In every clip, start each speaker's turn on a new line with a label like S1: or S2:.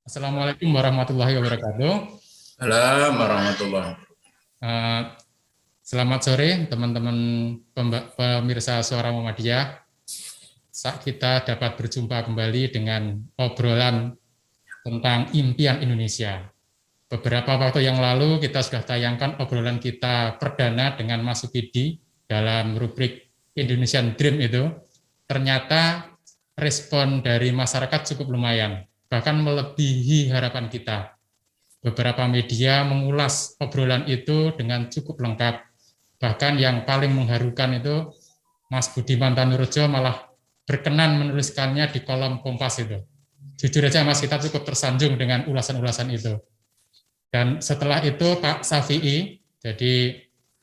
S1: Assalamualaikum warahmatullahi wabarakatuh.
S2: Assalamualaikum warahmatullahi wabarakatuh.
S1: Eh, Selamat sore teman-teman pemirsa Suara Muhammadiyah. Saat kita dapat berjumpa kembali dengan obrolan tentang impian Indonesia. Beberapa waktu yang lalu kita sudah tayangkan obrolan kita perdana dengan Mas Supidi dalam rubrik Indonesian Dream itu. Ternyata respon dari masyarakat cukup lumayan, bahkan melebihi harapan kita. Beberapa media mengulas obrolan itu dengan cukup lengkap. Bahkan yang paling mengharukan itu Mas Budiman Tanurejo malah berkenan menuliskannya di kolom Kompas itu. Jujur aja Mas, kita cukup tersanjung dengan ulasan-ulasan itu. Dan setelah itu Pak Safi'i, jadi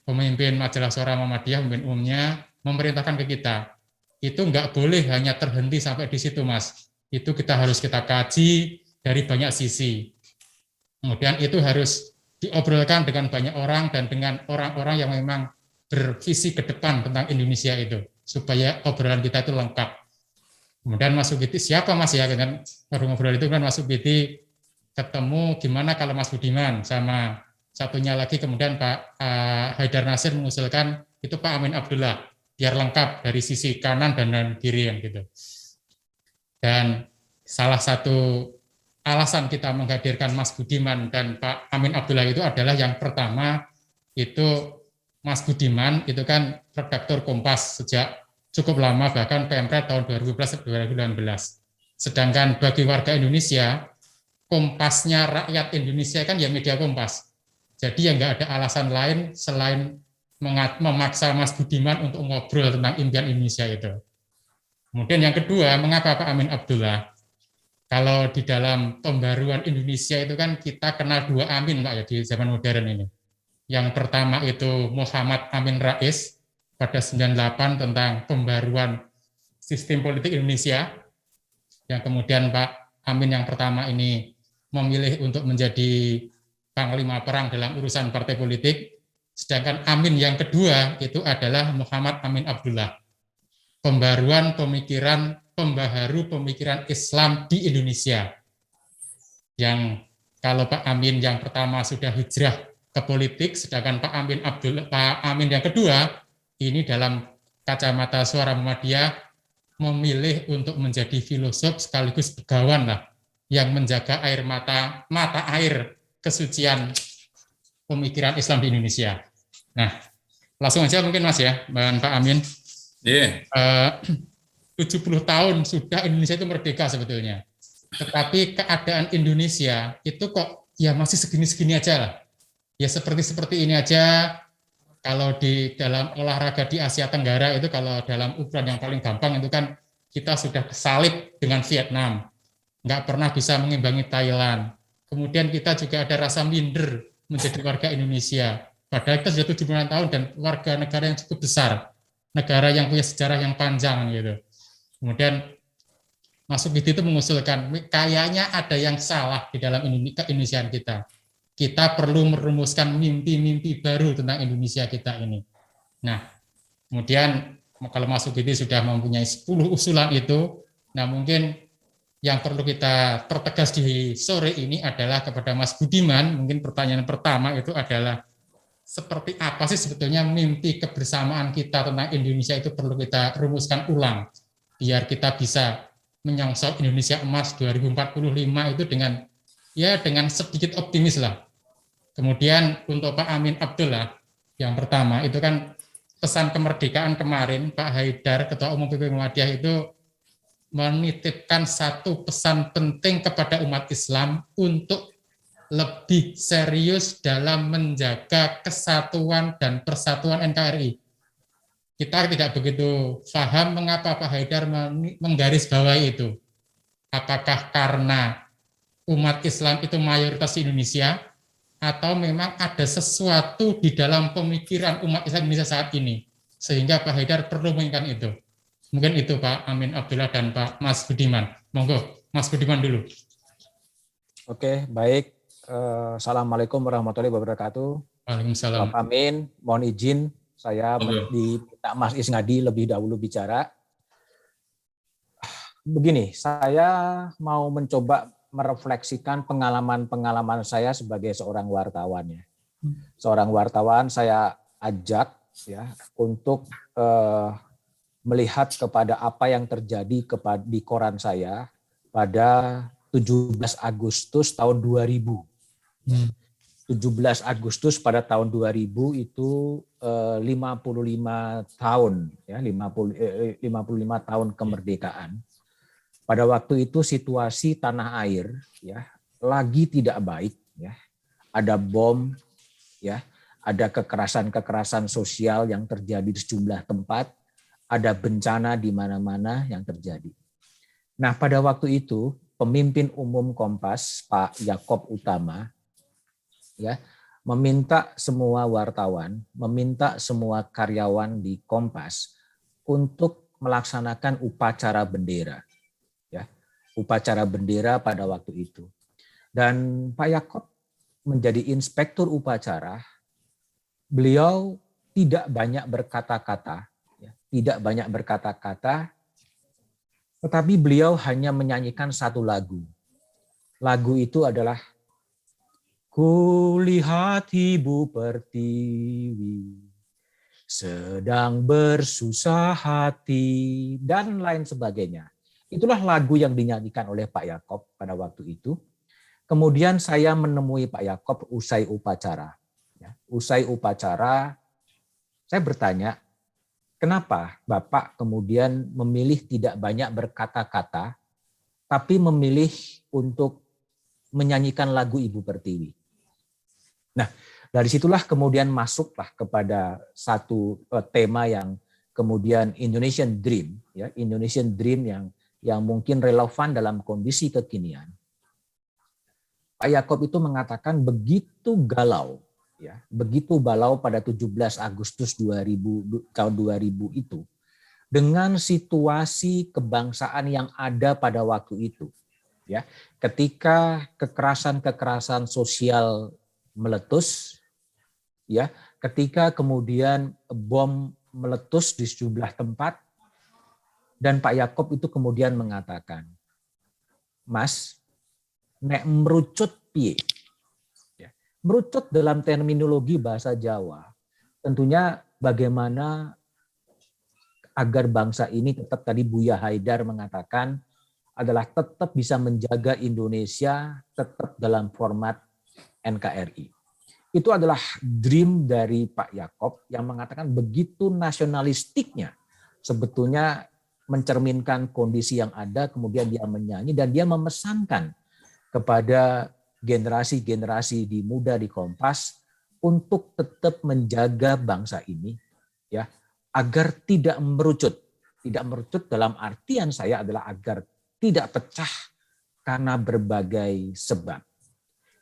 S1: pemimpin Majalah Suara Muhammadiyah, pemimpin umumnya, memerintahkan ke kita, itu nggak boleh hanya terhenti sampai di situ Mas. Itu kita harus kita kaji dari banyak sisi. Kemudian itu harus diobrolkan dengan banyak orang dan dengan orang-orang yang memang bervisi ke depan tentang Indonesia itu, supaya obrolan kita itu lengkap. Kemudian Mas Supidi, siapa Mas ya? Kan baru ngobrol itu kan Mas Supidi ketemu gimana kalau Mas Budiman sama satunya lagi kemudian Pak Haidar Nasir mengusulkan itu Pak Amin Abdullah, biar lengkap dari sisi kanan dan kiri yang gitu. Dan salah satu alasan kita menghadirkan Mas Budiman dan Pak Amin Abdullah itu adalah yang pertama itu Mas Budiman itu kan redaktur Kompas sejak cukup lama, bahkan PMPR tahun 2011-2019. Sedangkan bagi warga Indonesia, Kompasnya rakyat Indonesia kan ya media Kompas. Jadi ya nggak ada alasan lain selain memaksa Mas Budiman untuk ngobrol tentang impian Indonesia itu. Kemudian yang kedua, mengapa Pak Amin Abdullah? Kalau di dalam pembaruan Indonesia itu kan kita kenal dua Amin Pak ya di zaman modern ini. Yang pertama itu Muhammad Amin Rais pada 98 tentang pembaruan sistem politik Indonesia. Yang kemudian Pak Amin yang pertama ini memilih untuk menjadi panglima perang dalam urusan partai politik. Sedangkan Amin yang kedua itu adalah Muhammad Amin Abdullah. Pembaruan pemikiran, pembaharu pemikiran Islam di Indonesia. Yang kalau Pak Amin yang pertama sudah hijrah ke politik, sedangkan Pak Amin yang kedua ini dalam kacamata Suara Muhammadiyah memilih untuk menjadi filosof sekaligus begawan lah, yang menjaga mata air kesucian pemikiran Islam di Indonesia. Nah, langsung aja mungkin Mas ya, Pak Amin.
S2: Yeah.
S1: 70 tahun sudah Indonesia itu merdeka sebetulnya. Tetapi keadaan Indonesia itu kok ya masih segini-segini aja lah. Ya seperti ini aja. Kalau di dalam olahraga di Asia Tenggara itu, kalau dalam ukuran yang paling gampang itu kan kita sudah kesalip dengan Vietnam, nggak pernah bisa mengimbangi Thailand. Kemudian kita juga ada rasa minder menjadi warga Indonesia, padahal kita sudah 70 tahun dan warga negara yang cukup besar, negara yang punya sejarah yang panjang gitu. Kemudian Mas Supidi itu mengusulkan kayaknya ada yang salah di dalam keindonesiaan kita. Kita perlu merumuskan mimpi-mimpi baru tentang Indonesia kita ini. Nah, kemudian kalau Mas Supidi sudah mempunyai 10 usulan itu, nah mungkin yang perlu kita pertegas di sore ini adalah kepada Mas Budiman, mungkin pertanyaan pertama itu adalah seperti apa sih sebetulnya mimpi kebersamaan kita tentang Indonesia itu perlu kita rumuskan ulang, biar kita bisa menyongsong Indonesia Emas 2045 itu dengan sedikit optimis lah. Kemudian untuk Pak Amin Abdullah, yang pertama itu kan pesan kemerdekaan kemarin Pak Haidar, Ketua Umum PP Muhammadiyah itu menitipkan satu pesan penting kepada umat Islam untuk lebih serius dalam menjaga kesatuan dan persatuan NKRI. Kita tidak begitu paham mengapa Pak Haidar menggarisbawahi itu. Apakah karena umat Islam itu mayoritas di Indonesia, atau memang ada sesuatu di dalam pemikiran umat Islam Indonesia saat ini, sehingga Pak Haidar perlu menginginkan itu. Mungkin itu Pak Amin Abdullah dan Pak Mas Budiman. Monggo, Mas Budiman dulu.
S3: Oke, baik. Assalamualaikum warahmatullahi wabarakatuh.
S1: Waalaikumsalam.
S3: Pak Amin, mohon izin saya diminta Mas Isnadi lebih dahulu bicara. Begini, saya mau mencoba merefleksikan pengalaman-pengalaman saya sebagai seorang wartawan ya. Seorang wartawan saya ajak ya untuk melihat kepada apa yang terjadi di koran saya pada 17 Agustus tahun 2000. 17 Agustus pada tahun 2000 itu 55 tahun ya 55 tahun kemerdekaan. Pada waktu itu situasi tanah air ya lagi tidak baik ya. Ada bom ya, ada kekerasan-kekerasan sosial yang terjadi di sejumlah tempat, ada bencana di mana-mana yang terjadi. Nah, pada waktu itu pemimpin umum Kompas Pak Yaakob Utama ya meminta semua wartawan, meminta semua karyawan di Kompas untuk melaksanakan upacara bendera. Ya, upacara bendera pada waktu itu. Dan Pak Yaakob menjadi inspektur upacara, beliau tidak banyak berkata-kata, ya, tidak banyak berkata-kata, tetapi beliau hanya menyanyikan satu lagu. Lagu itu adalah Kulihat Ibu Pertiwi sedang bersusah hati dan lain sebagainya. Itulah lagu yang dinyanyikan oleh Pak Yaakob pada waktu itu. Kemudian saya menemui Pak Yaakob usai upacara. Ya, usai upacara, saya bertanya, kenapa Bapak kemudian memilih tidak banyak berkata-kata, tapi memilih untuk menyanyikan lagu Ibu Pertiwi? Nah, dari situlah kemudian masuklah kepada satu tema yang kemudian Indonesian Dream, ya, Indonesian Dream yang mungkin relevan dalam kondisi kekinian. Pak Yaakob itu mengatakan begitu galau, ya, begitu galau pada 17 Agustus 2000 itu dengan situasi kebangsaan yang ada pada waktu itu, ya, ketika kekerasan sosial meletus, ya, ketika kemudian bom meletus di sejumlah tempat, dan Pak Yaakob itu kemudian mengatakan, Mas, nek merucut piye? Ya. Merucut dalam terminologi bahasa Jawa, tentunya bagaimana agar bangsa ini tetap, tadi Buya Haidar mengatakan, adalah tetap bisa menjaga Indonesia tetap dalam format NKRI. Itu adalah dream dari Pak Yaakob yang mengatakan begitu nasionalistiknya sebetulnya mencerminkan kondisi yang ada, kemudian dia menyanyi dan dia memesankan kepada generasi-generasi di muda di Kompas untuk tetap menjaga bangsa ini ya agar tidak merucut dalam artian saya adalah agar tidak pecah karena berbagai sebab.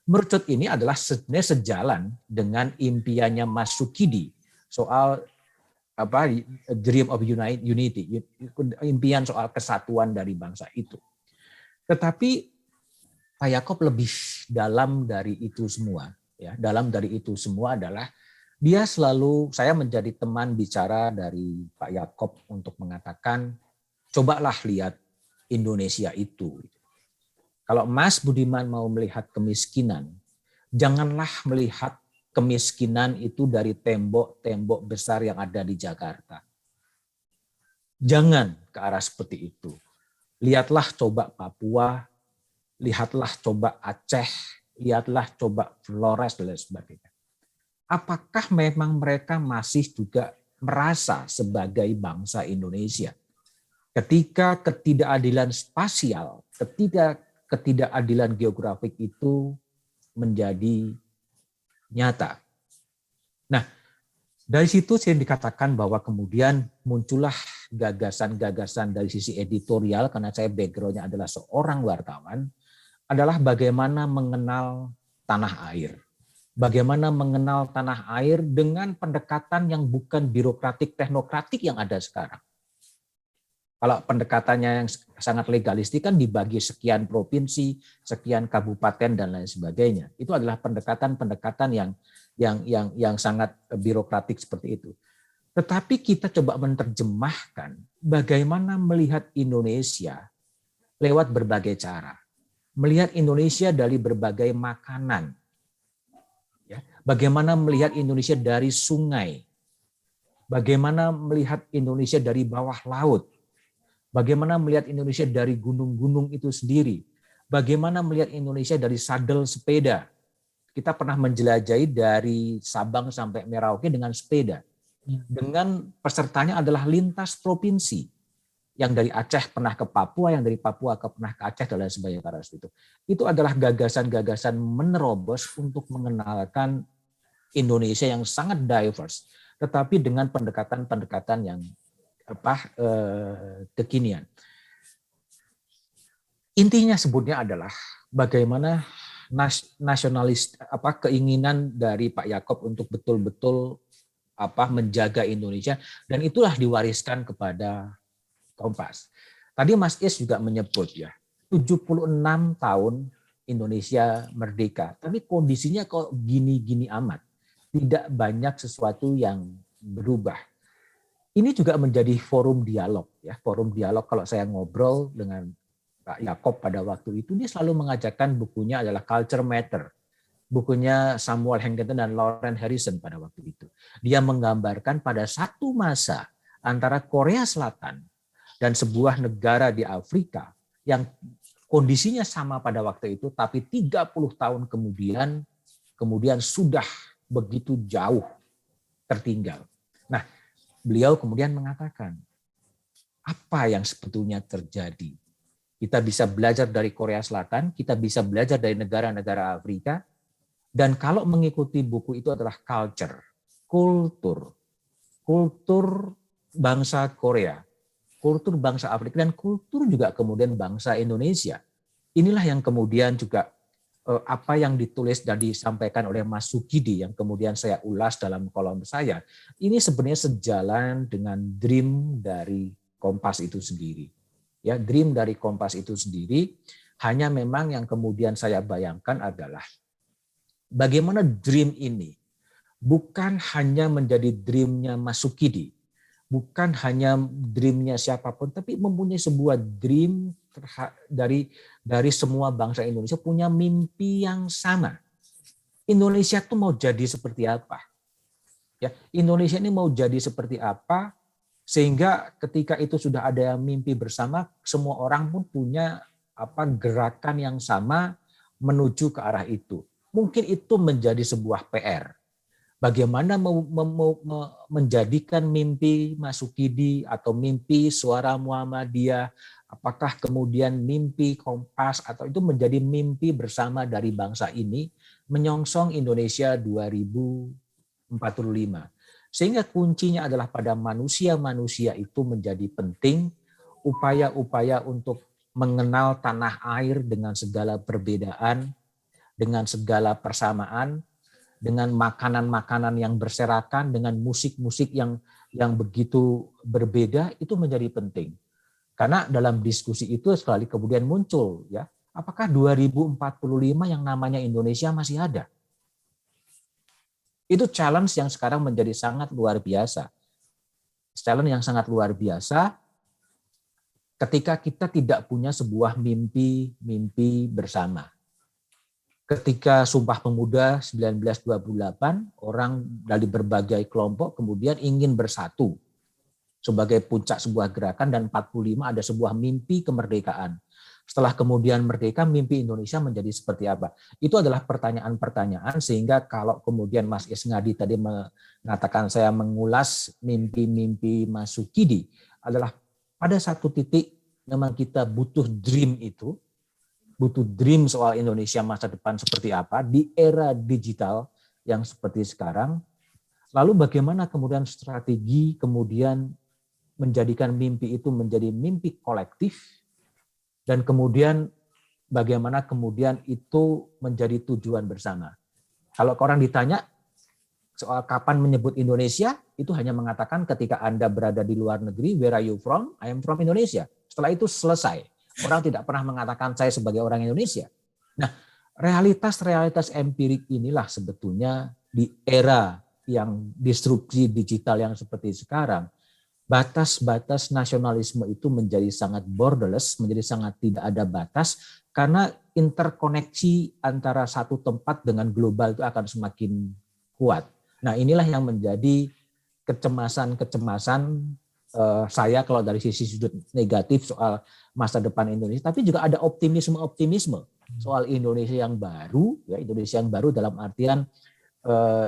S3: Merucut ini adalah sebenarnya sejalan dengan impiannya Mas Sukidi soal dream of unity, impian soal kesatuan dari bangsa itu. Tetapi Pak Yaakob lebih dalam dari itu semua. Ya, dalam dari itu semua adalah dia selalu, saya menjadi teman bicara dari Pak Yaakob untuk mengatakan, cobalah lihat Indonesia itu. Kalau Mas Budiman mau melihat kemiskinan, janganlah melihat kemiskinan itu dari tembok-tembok besar yang ada di Jakarta. Jangan ke arah seperti itu. Lihatlah coba Papua, lihatlah coba Aceh, lihatlah coba Flores dan sebagainya. Apakah memang mereka masih juga merasa sebagai bangsa Indonesia? Ketika ketidakadilan spasial, ketidakadilan geografik itu menjadi nyata. Nah, dari situ saya dikatakan bahwa kemudian muncullah gagasan-gagasan dari sisi editorial, karena saya background-nya adalah seorang wartawan, adalah bagaimana mengenal tanah air. Bagaimana mengenal tanah air dengan pendekatan yang bukan birokratik teknokratik yang ada sekarang. Kalau pendekatannya yang sangat legalistik kan dibagi sekian provinsi, sekian kabupaten dan lain sebagainya. Itu adalah pendekatan-pendekatan yang sangat birokratik seperti itu. Tetapi kita coba menerjemahkan bagaimana melihat Indonesia lewat berbagai cara. melihat Indonesia dari berbagai makanan, ya, bagaimana melihat Indonesia dari sungai, bagaimana melihat Indonesia dari bawah laut, bagaimana melihat Indonesia dari gunung-gunung itu sendiri, bagaimana melihat Indonesia dari sadel sepeda. Kita pernah menjelajahi dari Sabang sampai Merauke dengan sepeda. Dengan pesertanya adalah lintas provinsi. Yang dari Aceh pernah ke Papua, yang dari Papua pernah ke Aceh, dan lain sebagainya. Itu adalah gagasan-gagasan menerobos untuk mengenalkan Indonesia yang sangat diverse, tetapi dengan pendekatan-pendekatan yang kekinian. Intinya sebutnya adalah bagaimana nasionalis keinginan dari Pak Yaakob untuk betul-betul menjaga Indonesia, dan itulah diwariskan kepada Kompas. Tadi Mas Is juga menyebut ya, 76 tahun Indonesia merdeka, tapi kondisinya kok gini-gini amat. Tidak banyak sesuatu yang berubah. Ini juga menjadi forum dialog ya, forum dialog. Kalau saya ngobrol dengan Pak Yaakob pada waktu itu, dia selalu mengajarkan bukunya adalah Culture Matter. Bukunya Samuel Huntington dan Lawrence Harrison pada waktu itu. Dia menggambarkan pada satu masa antara Korea Selatan dan sebuah negara di Afrika yang kondisinya sama pada waktu itu, tapi 30 tahun kemudian sudah begitu jauh tertinggal. Nah, beliau kemudian mengatakan, apa yang sebetulnya terjadi? Kita bisa belajar dari Korea Selatan, kita bisa belajar dari negara-negara Afrika, dan kalau mengikuti buku itu adalah kultur bangsa Korea, kultur bangsa Afrika, dan kultur juga kemudian bangsa Indonesia. Inilah yang kemudian juga apa yang ditulis dan disampaikan oleh Mas Sukidi yang kemudian saya ulas dalam kolom saya. Ini sebenarnya sejalan dengan dream dari Kompas itu sendiri. Ya, dream dari Kompas itu sendiri, hanya memang yang kemudian saya bayangkan adalah bagaimana dream ini bukan hanya menjadi dreamnya Mas Sukidi, bukan hanya dreamnya siapapun, tapi mempunyai sebuah dream dari semua bangsa Indonesia, punya mimpi yang sama. Indonesia tuh mau jadi seperti apa? Ya, Indonesia ini mau jadi seperti apa? Sehingga ketika itu sudah ada mimpi bersama, semua orang pun punya gerakan yang sama menuju ke arah itu. Mungkin itu menjadi sebuah PR. Bagaimana menjadikan mimpi Mas Sukidi atau mimpi Suara Muhammadiyah, apakah kemudian mimpi Kompas atau itu menjadi mimpi bersama dari bangsa ini menyongsong Indonesia 2045. Sehingga kuncinya adalah pada manusia-manusia itu menjadi penting, upaya-upaya untuk mengenal tanah air dengan segala perbedaan, dengan segala persamaan, dengan makanan-makanan yang berserakan, dengan musik-musik yang begitu berbeda, itu menjadi penting. Karena dalam diskusi itu sekali kemudian muncul, ya, apakah 2045 yang namanya Indonesia masih ada? Itu challenge yang sekarang menjadi sangat luar biasa. Challenge yang sangat luar biasa ketika kita tidak punya sebuah mimpi bersama. Ketika Sumpah Pemuda 1928, orang dari berbagai kelompok kemudian ingin bersatu sebagai puncak sebuah gerakan, dan 45 ada sebuah mimpi kemerdekaan. Setelah kemudian merdeka, mimpi Indonesia menjadi seperti apa? Itu adalah pertanyaan-pertanyaan, sehingga kalau kemudian Mas Isngadi tadi mengatakan saya mengulas mimpi-mimpi Mas Sukidi, adalah pada satu titik memang kita butuh dream itu, butuh dream soal Indonesia masa depan seperti apa di era digital yang seperti sekarang. Lalu bagaimana kemudian strategi kemudian menjadikan mimpi itu menjadi mimpi kolektif, dan kemudian bagaimana kemudian itu menjadi tujuan bersama. Kalau orang ditanya soal kapan menyebut Indonesia, itu hanya mengatakan ketika Anda berada di luar negeri, where are you from? I am from Indonesia. Setelah itu selesai. Orang tidak pernah mengatakan saya sebagai orang Indonesia. Nah, realitas-realitas empirik inilah sebetulnya di era yang disrupsi digital yang seperti sekarang, batas-batas nasionalisme itu menjadi sangat borderless, menjadi sangat tidak ada batas, karena interkoneksi antara satu tempat dengan global itu akan semakin kuat. Nah, inilah yang menjadi kecemasan-kecemasan saya kalau dari sisi sudut negatif soal masa depan Indonesia, tapi juga ada optimisme soal Indonesia yang baru, ya Indonesia yang baru dalam artian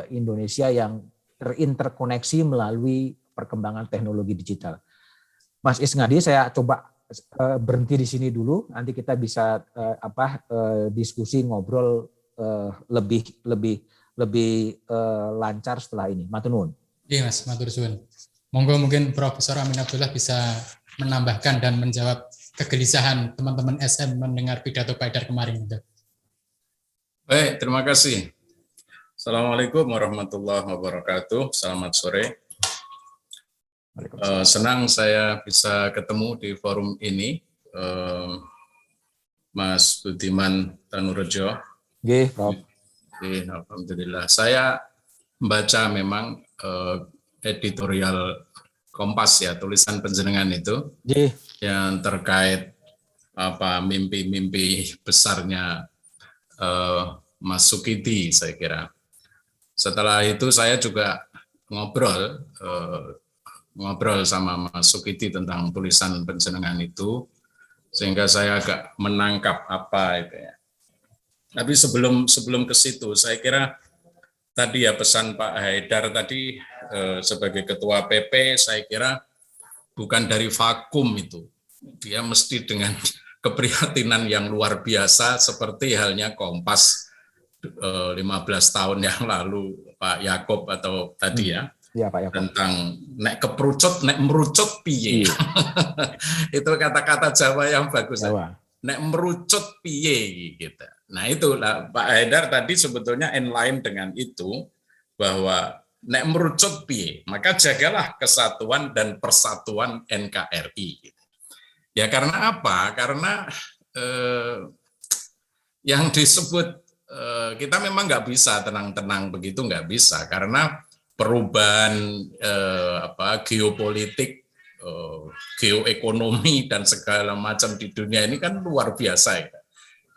S3: Indonesia yang terinterkoneksi melalui perkembangan teknologi digital. Mas Isngadi, saya coba berhenti di sini dulu. Nanti kita bisa diskusi ngobrol lebih lancar setelah ini. Matur nuwun.
S1: Iya Mas, matur suwun. Monggo mungkin Profesor Amin Abdullah bisa menambahkan dan menjawab kegelisahan teman-teman SM mendengar pidato Pak Haidar kemarin.
S2: Baik, terima kasih. Assalamualaikum warahmatullahi wabarakatuh. Selamat sore. Senang saya bisa ketemu di forum ini, Mas Budiman Tanurejo.
S3: Nggih, Prof.
S2: Alhamdulillah. Saya membaca memang editorial Kompas ya, tulisan panjenengan itu yang terkait mimpi-mimpi besarnya Mas Sukidi, saya kira. Setelah itu saya juga ngobrol sama Mas Sukidi tentang tulisan panjenengan itu, sehingga saya agak menangkap apa itu ya. Tapi sebelum ke situ, saya kira tadi ya pesan Pak Haidar tadi sebagai Ketua PP, saya kira bukan dari vakum itu. Dia mesti dengan keprihatinan yang luar biasa seperti halnya Kompas 15 tahun yang lalu Pak Yakob atau tadi ya.
S3: Ya, Pak Yakob.
S2: Tentang nek merucut piye. Itu kata-kata Jawa yang bagus. Jawa. Nek merucut piye gitu. Nah itulah Pak Haidar tadi sebetulnya inline dengan itu, bahwa nek merucut piye, maka jagalah kesatuan dan persatuan NKRI. Ya karena apa? Karena yang disebut kita memang nggak bisa tenang-tenang begitu, nggak bisa, karena perubahan geopolitik, geoekonomi dan segala macam di dunia ini kan luar biasa ya.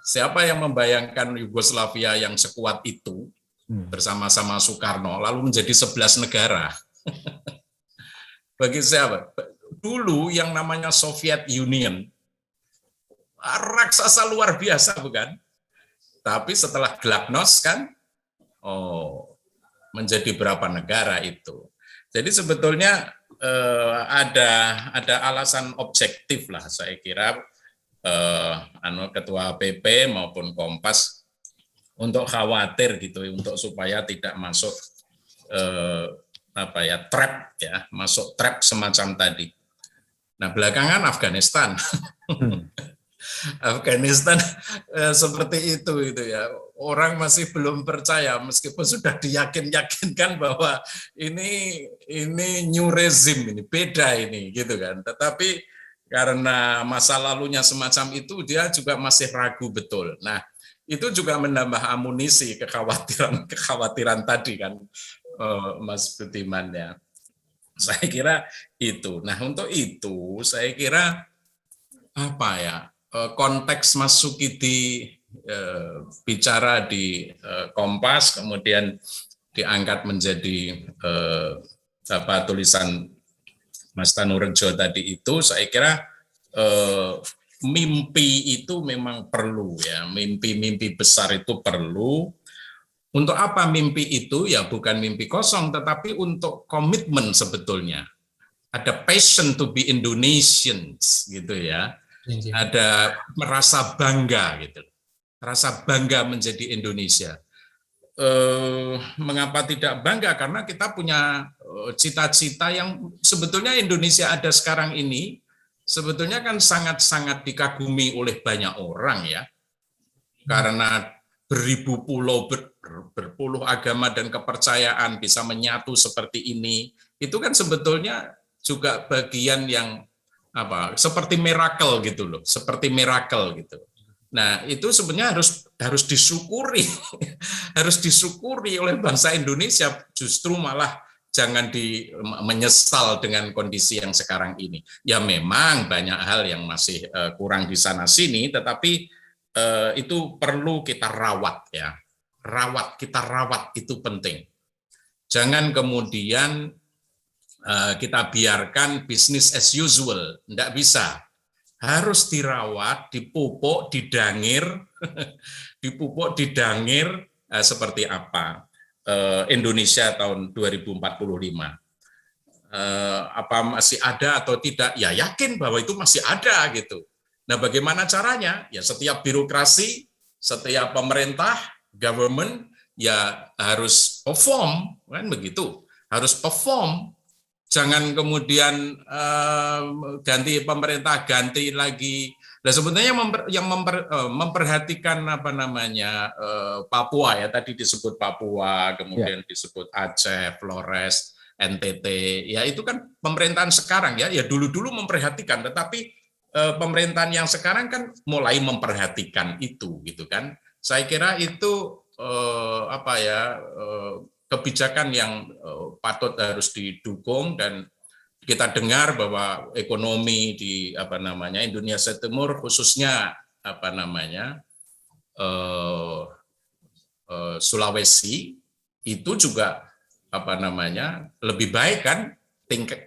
S2: Siapa yang membayangkan Yugoslavia yang sekuat itu bersama-sama Soekarno lalu menjadi 11 negara? Bagi siapa? Dulu yang namanya Soviet Union raksasa luar biasa, bukan? Tapi setelah Glasnost kan, menjadi berapa negara itu. Jadi sebetulnya ada alasan objektif lah, saya kira, Ketua PP maupun Kompas untuk khawatir gitu, untuk supaya tidak masuk trap ya, masuk trap semacam tadi. Nah belakangan Afghanistan, Afghanistan seperti itu ya. Orang masih belum percaya meskipun sudah diyakinkan bahwa ini new regime, ini beda ini gitu kan. Tetapi karena masa lalunya semacam itu, dia juga masih ragu betul. Nah, itu juga menambah amunisi kekhawatiran tadi kan, Mas Budiman ya. Saya kira itu. Nah, untuk itu saya kira konteks Mas Sukidi bicara di Kompas, kemudian diangkat menjadi tulisan Mas Tanurejo tadi itu, saya kira mimpi itu memang perlu ya, mimpi-mimpi besar itu perlu. Untuk apa mimpi itu? Ya bukan mimpi kosong, tetapi untuk komitmen sebetulnya. Ada passion to be Indonesians gitu ya. Ada merasa bangga gitu. Rasa bangga menjadi Indonesia. Mengapa tidak bangga? Karena kita punya cita-cita yang sebetulnya Indonesia ada sekarang ini sebetulnya kan sangat-sangat dikagumi oleh banyak orang ya, karena beribu pulau, berpuluh agama dan kepercayaan bisa menyatu seperti ini, itu kan sebetulnya juga bagian yang seperti miracle gitu loh, seperti miracle gitu. Nah, itu sebenarnya harus disyukuri, harus disyukuri oleh bangsa Indonesia. Justru malah jangan menyesal dengan kondisi yang sekarang ini. Ya memang banyak hal yang masih kurang di sana sini, tetapi itu perlu kita rawat ya. Kita rawat itu penting. Jangan kemudian kita biarkan bisnis as usual, enggak bisa. Harus dirawat, dipupuk, didangir, dipupuk, didangir seperti apa Indonesia tahun 2045. Apa masih ada atau tidak? Ya yakin bahwa itu masih ada gitu. Nah, bagaimana caranya? Ya setiap birokrasi, setiap pemerintah, government ya harus perform, kan begitu. Harus perform. Jangan kemudian ganti pemerintah, ganti lagi. Nah, sebenarnya memperhatikan apa namanya Papua ya, tadi disebut Papua, kemudian disebut Aceh, Flores, NTT. Ya itu kan pemerintahan sekarang ya. Ya dulu-dulu memperhatikan, tetapi pemerintahan yang sekarang kan mulai memperhatikan itu gitu kan. Saya kira itu kebijakan yang patut harus didukung, dan kita dengar bahwa ekonomi di Indonesia Timur khususnya Sulawesi itu juga lebih baik kan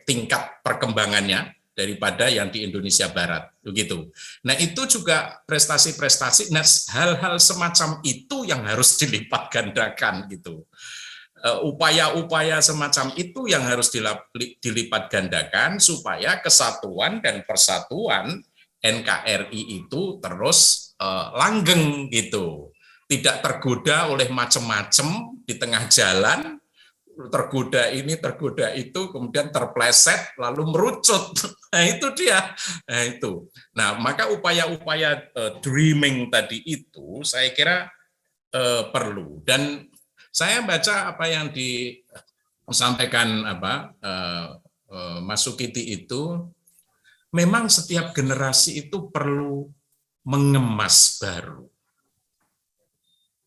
S2: tingkat perkembangannya daripada yang di Indonesia Barat, begitu. Nah itu juga prestasi-prestasi, nah hal-hal semacam itu yang harus dilipat gandakan gitu. Upaya-upaya semacam itu yang harus dilipat gandakan supaya kesatuan dan persatuan NKRI itu terus langgeng gitu. Tidak tergoda oleh macam-macam di tengah jalan, tergoda ini, tergoda itu, kemudian terpleset, lalu merucut. Nah, itu dia. Nah, itu. Nah, maka upaya-upaya dreaming tadi itu, saya kira perlu. Dan saya baca apa yang disampaikan Mas Sukidi itu, memang setiap generasi itu perlu mengemas baru,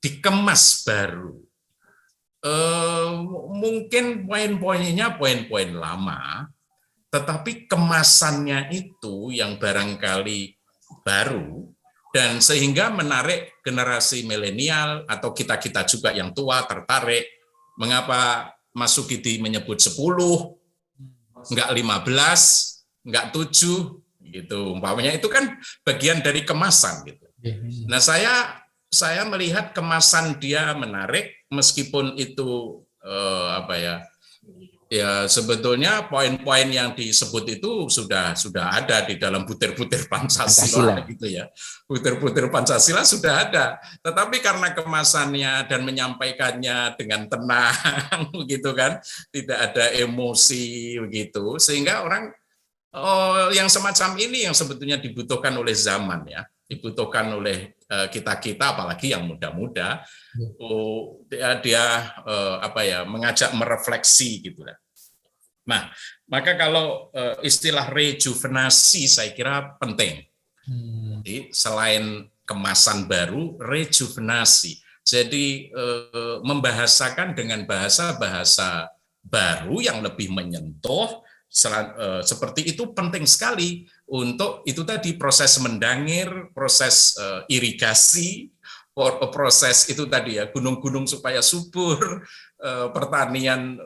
S2: dikemas baru. Mungkin poin-poinnya poin-poin lama, tetapi kemasannya itu yang barangkali baru, dan sehingga menarik generasi milenial atau kita-kita juga yang tua tertarik. Mengapa Mas Sukidi menyebut 10, enggak 15, enggak 7, gitu. Umpamanya itu kan bagian dari kemasan gitu. Nah, saya melihat kemasan dia menarik, meskipun itu ya sebetulnya poin-poin yang disebut itu sudah ada di dalam butir-butir Pancasila gitu ya. Butir-butir Pancasila sudah ada, tetapi karena kemasannya dan menyampaikannya dengan tenang begitu kan, tidak ada emosi begitu, sehingga orang yang semacam ini yang sebetulnya dibutuhkan oleh zaman ya, dibutuhkan oleh kita-kita, apalagi yang muda-muda. Dia mengajak merefleksi gitu. Nah, maka kalau istilah rejuvenasi saya kira penting. Jadi selain kemasan baru, rejuvenasi. Jadi membahasakan dengan bahasa-bahasa baru yang lebih menyentuh, seperti itu penting sekali untuk itu tadi proses mendangir, proses irigasi, proses itu tadi ya, gunung-gunung supaya subur, pertanian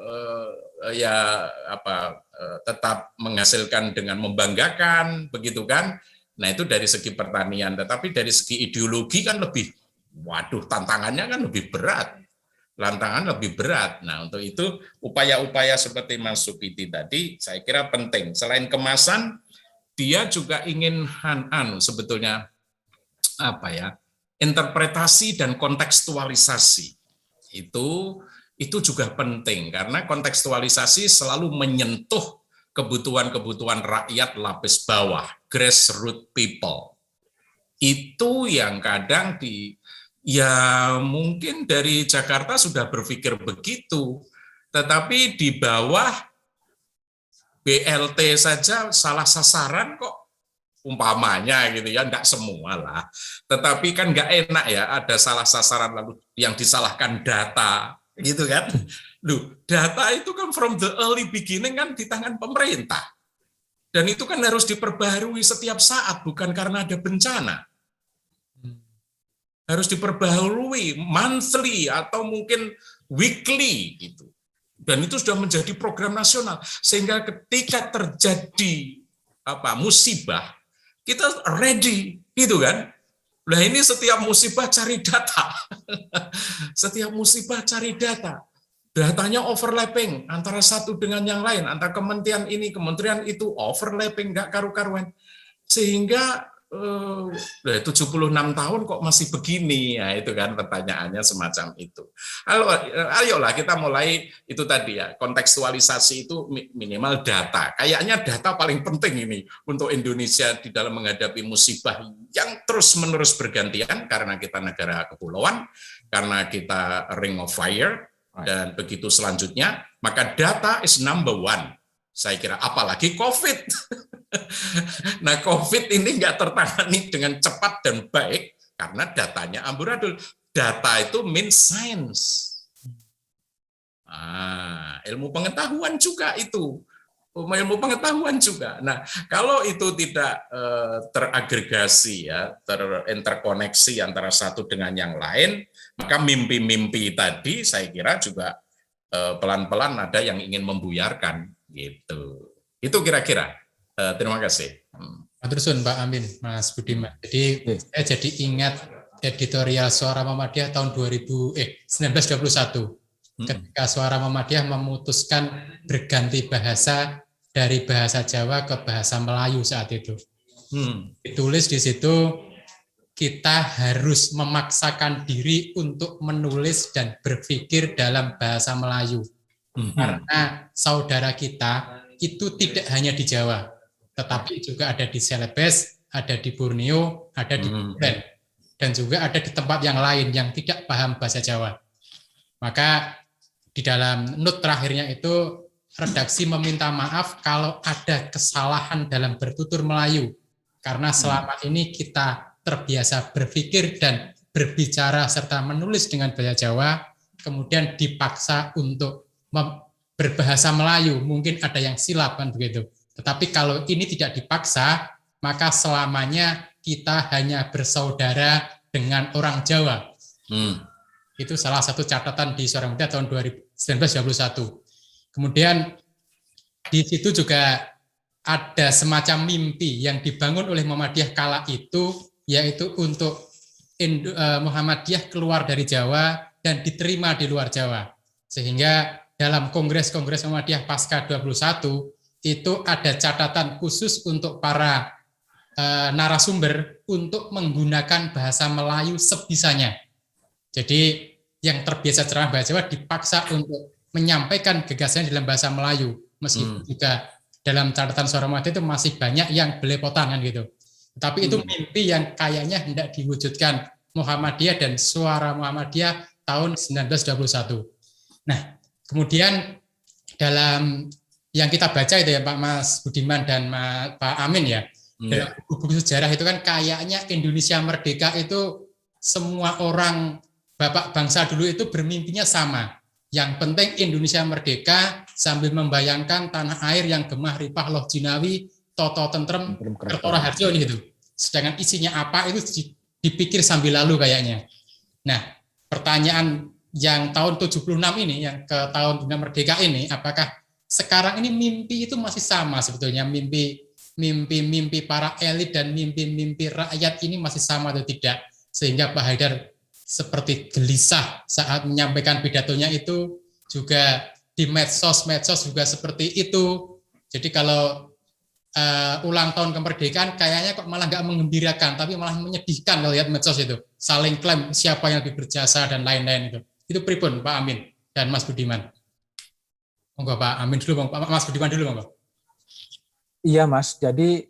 S2: tetap menghasilkan dengan membanggakan, begitu kan. Nah, itu dari segi pertanian, tetapi dari segi ideologi kan lebih, tantangannya kan lebih berat. Tantangan lebih berat. Nah, untuk itu upaya-upaya seperti Mas Sukidi tadi saya kira penting. Selain kemasan, dia juga ingin sebetulnya interpretasi dan kontekstualisasi. Itu juga penting, karena kontekstualisasi selalu menyentuh kebutuhan-kebutuhan rakyat lapis bawah, grassroots people. Itu yang kadang mungkin dari Jakarta sudah berpikir begitu, tetapi di bawah BLT saja salah sasaran kok, umpamanya gitu ya, enggak semua lah. Tetapi kan enggak enak ya, ada salah sasaran lalu yang disalahkan data, gitu kan. Data itu kan from the early beginning kan di tangan pemerintah. Dan itu kan harus diperbaharui setiap saat, bukan karena ada bencana. harus diperbaharui monthly atau mungkin weekly gitu. Dan itu sudah menjadi program nasional sehingga ketika terjadi musibah kita ready gitu kan. Nah ini setiap musibah cari data. Setiap musibah cari data. Datanya overlapping antara satu dengan yang lain, antara kementerian ini, kementerian itu, overlapping, nggak karu-karuan. Sehingga 76 tahun kok masih begini, ya itu kan pertanyaannya semacam itu. Ayolah kita mulai itu tadi ya, kontekstualisasi itu minimal data. Kayaknya data paling penting ini untuk Indonesia di dalam menghadapi musibah yang terus-menerus bergantian karena kita negara kepulauan, karena kita ring of fire, dan begitu selanjutnya, maka data is number one. Saya kira apalagi COVID. Nah, COVID ini nggak tertangani dengan cepat dan baik karena datanya amburadul. Data itu means science. Ilmu pengetahuan juga itu. Ilmu pengetahuan juga. Nah, kalau itu tidak teragregasi ya, terinterkoneksi antara satu dengan yang lain, maka mimpi-mimpi tadi saya kira juga pelan-pelan ada yang ingin membuyarkan gitu. Itu kira-kira. Terima kasih.
S1: Terus Pak Amin, Mas Budiman. Jadi saya jadi ingat editorial Suara Muhammadiyah tahun 1921. Ketika Suara Muhammadiyah memutuskan berganti bahasa dari bahasa Jawa ke bahasa Melayu saat itu. Ditulis di situ, kita harus memaksakan diri untuk menulis dan berpikir dalam bahasa Melayu. Karena saudara kita itu tidak hanya di Jawa, tetapi juga ada di Celebes, ada di Borneo, ada di Bulen, dan juga ada di tempat yang lain yang tidak paham bahasa Jawa. Maka di dalam note terakhirnya itu redaksi meminta maaf kalau ada kesalahan dalam bertutur Melayu, karena selama ini kita terbiasa berpikir dan berbicara serta menulis dengan bahasa Jawa, kemudian dipaksa untuk berbahasa Melayu, mungkin ada yang silap kan begitu. Tetapi kalau ini tidak dipaksa, maka selamanya kita hanya bersaudara dengan orang Jawa. Itu salah satu catatan di Suara Muhammadiyah tahun 1921. Kemudian di situ juga ada semacam mimpi yang dibangun oleh Muhammadiyah kala itu, yaitu untuk Muhammadiyah keluar dari Jawa dan diterima di luar Jawa. Sehingga dalam Kongres-Kongres Muhammadiyah Pasca 21, itu ada catatan khusus untuk para narasumber untuk menggunakan bahasa Melayu sebisanya. Jadi yang terbiasa ceramah bahasa Jawa dipaksa untuk menyampaikan gagasannya dalam bahasa Melayu, meskipun juga dalam catatan Suara Muhammadiyah itu masih banyak yang belepotan kan gitu. Tapi itu mimpi yang kayaknya hendak diwujudkan Muhammadiyah dan Suara Muhammadiyah tahun 1921. Nah, kemudian dalam yang kita baca itu ya Pak Mas Budiman dan Pak Amin ya, dalam buku sejarah itu kan kayaknya Indonesia merdeka itu semua orang bapak bangsa dulu itu bermimpinya sama. Yang penting Indonesia merdeka sambil membayangkan tanah air yang gemah ripah loh jinawi, toto tentrem, kertora harjo ini gitu. Sedangkan isinya apa itu dipikir sambil lalu kayaknya. Nah, pertanyaan yang tahun 76 ini, yang ke tahun dunia merdeka ini, apakah sekarang ini mimpi itu masih sama sebetulnya, mimpi para elit dan mimpi rakyat ini masih sama atau tidak, sehingga Pak Haidar seperti gelisah saat menyampaikan pidatonya itu, juga di medsos juga seperti itu. Jadi kalau ulang tahun kemerdekaan kayaknya kok malah nggak menggembirakan, tapi malah menyedihkan kalau lihat medsos itu, saling klaim siapa yang lebih berjasa dan lain-lain itu. Itu pripun Pak Amin dan Mas Budiman? Monggo Pak Amin dulu, Pak Mas Budiman dulu, monggo.
S3: Iya Mas, jadi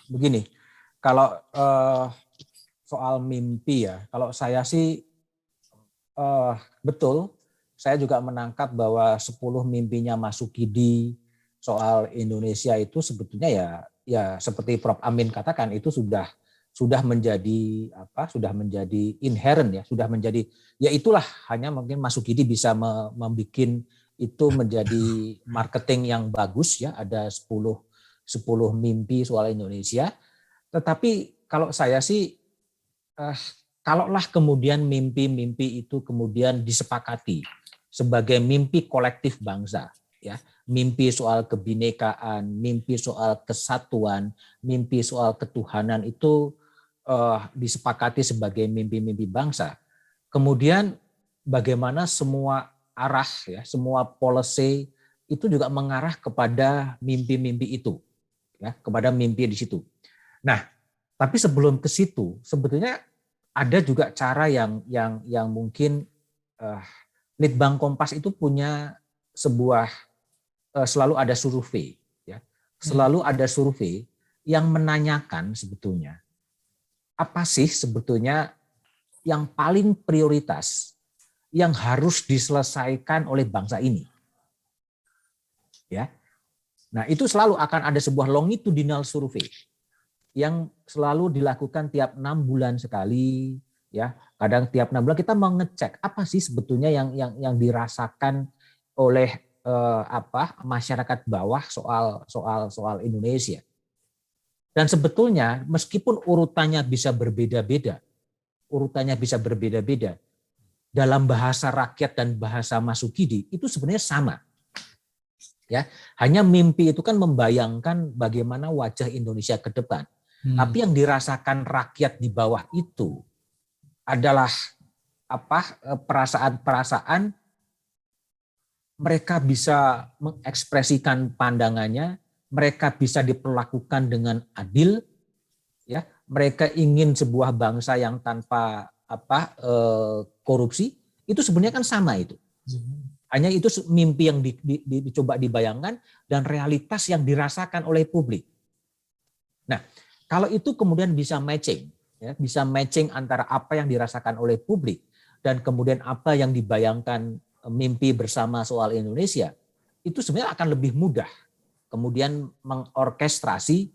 S3: begini, kalau soal mimpi ya, kalau saya sih betul, saya juga menangkap bahwa 10 mimpinya Mas Sukidi soal Indonesia itu sebetulnya ya seperti Prof Amin katakan itu sudah menjadi inherent ya, sudah menjadi, ya itulah, hanya mungkin Mas Sukidi bisa membuat itu menjadi marketing yang bagus ya, ada 10 mimpi soal Indonesia. Tetapi kalau saya sih kalaulah kemudian mimpi-mimpi itu kemudian disepakati sebagai mimpi kolektif bangsa, ya, mimpi soal kebinekaan, mimpi soal kesatuan, mimpi soal ketuhanan itu disepakati sebagai mimpi-mimpi bangsa. Kemudian bagaimana semua arah, ya, semua policy itu juga mengarah kepada mimpi-mimpi itu, ya, kepada mimpi di situ. Nah, tapi sebelum ke situ, sebetulnya ada juga cara yang mungkin Litbang Kompas itu punya sebuah selalu ada survei, ya, selalu ada survei yang menanyakan sebetulnya apa sih sebetulnya yang paling prioritas yang harus diselesaikan oleh bangsa ini, ya. Nah, itu selalu akan ada sebuah longitudinal survei yang selalu dilakukan tiap 6 bulan sekali, ya. Kadang tiap 6 bulan kita mau ngecek apa sih sebetulnya yang dirasakan oleh masyarakat bawah soal Indonesia. Dan sebetulnya meskipun urutannya bisa berbeda-beda, dalam bahasa rakyat dan bahasa Masukidi itu sebenarnya sama. Ya, hanya mimpi itu kan membayangkan bagaimana wajah Indonesia ke depan. Tapi yang dirasakan rakyat di bawah itu adalah perasaan-perasaan mereka bisa mengekspresikan pandangannya, mereka bisa diperlakukan dengan adil, ya. Mereka ingin sebuah bangsa yang tanpa korupsi. Itu sebenarnya kan sama itu. Hanya itu mimpi yang dicoba dibayangkan dan realitas yang dirasakan oleh publik. Nah, kalau itu kemudian bisa matching, ya, bisa matching antara apa yang dirasakan oleh publik dan kemudian apa yang dibayangkan mimpi bersama soal Indonesia, itu sebenarnya akan lebih mudah kemudian mengorkestrasi,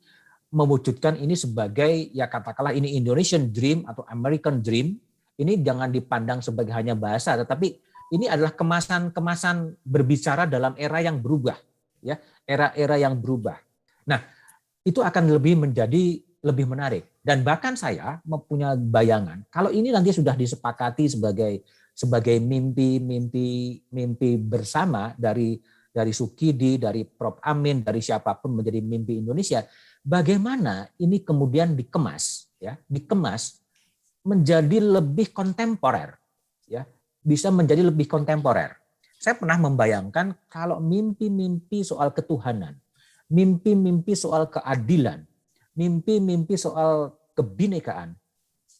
S3: mewujudkan ini sebagai, ya katakanlah ini Indonesian Dream atau American Dream. Ini jangan dipandang sebagai hanya bahasa, tetapi ini adalah kemasan berbicara dalam era yang berubah, ya, era-era yang berubah. Nah, itu akan menjadi lebih menarik. Dan bahkan saya mempunyai bayangan kalau ini nanti sudah disepakati sebagai mimpi bersama dari Sukidi, dari Prof. Amin, dari siapapun menjadi mimpi Indonesia. Bagaimana ini kemudian dikemas menjadi lebih kontemporer, ya, bisa menjadi lebih kontemporer. Saya pernah membayangkan kalau mimpi-mimpi soal ketuhanan, mimpi-mimpi soal keadilan, mimpi-mimpi soal kebinekaan,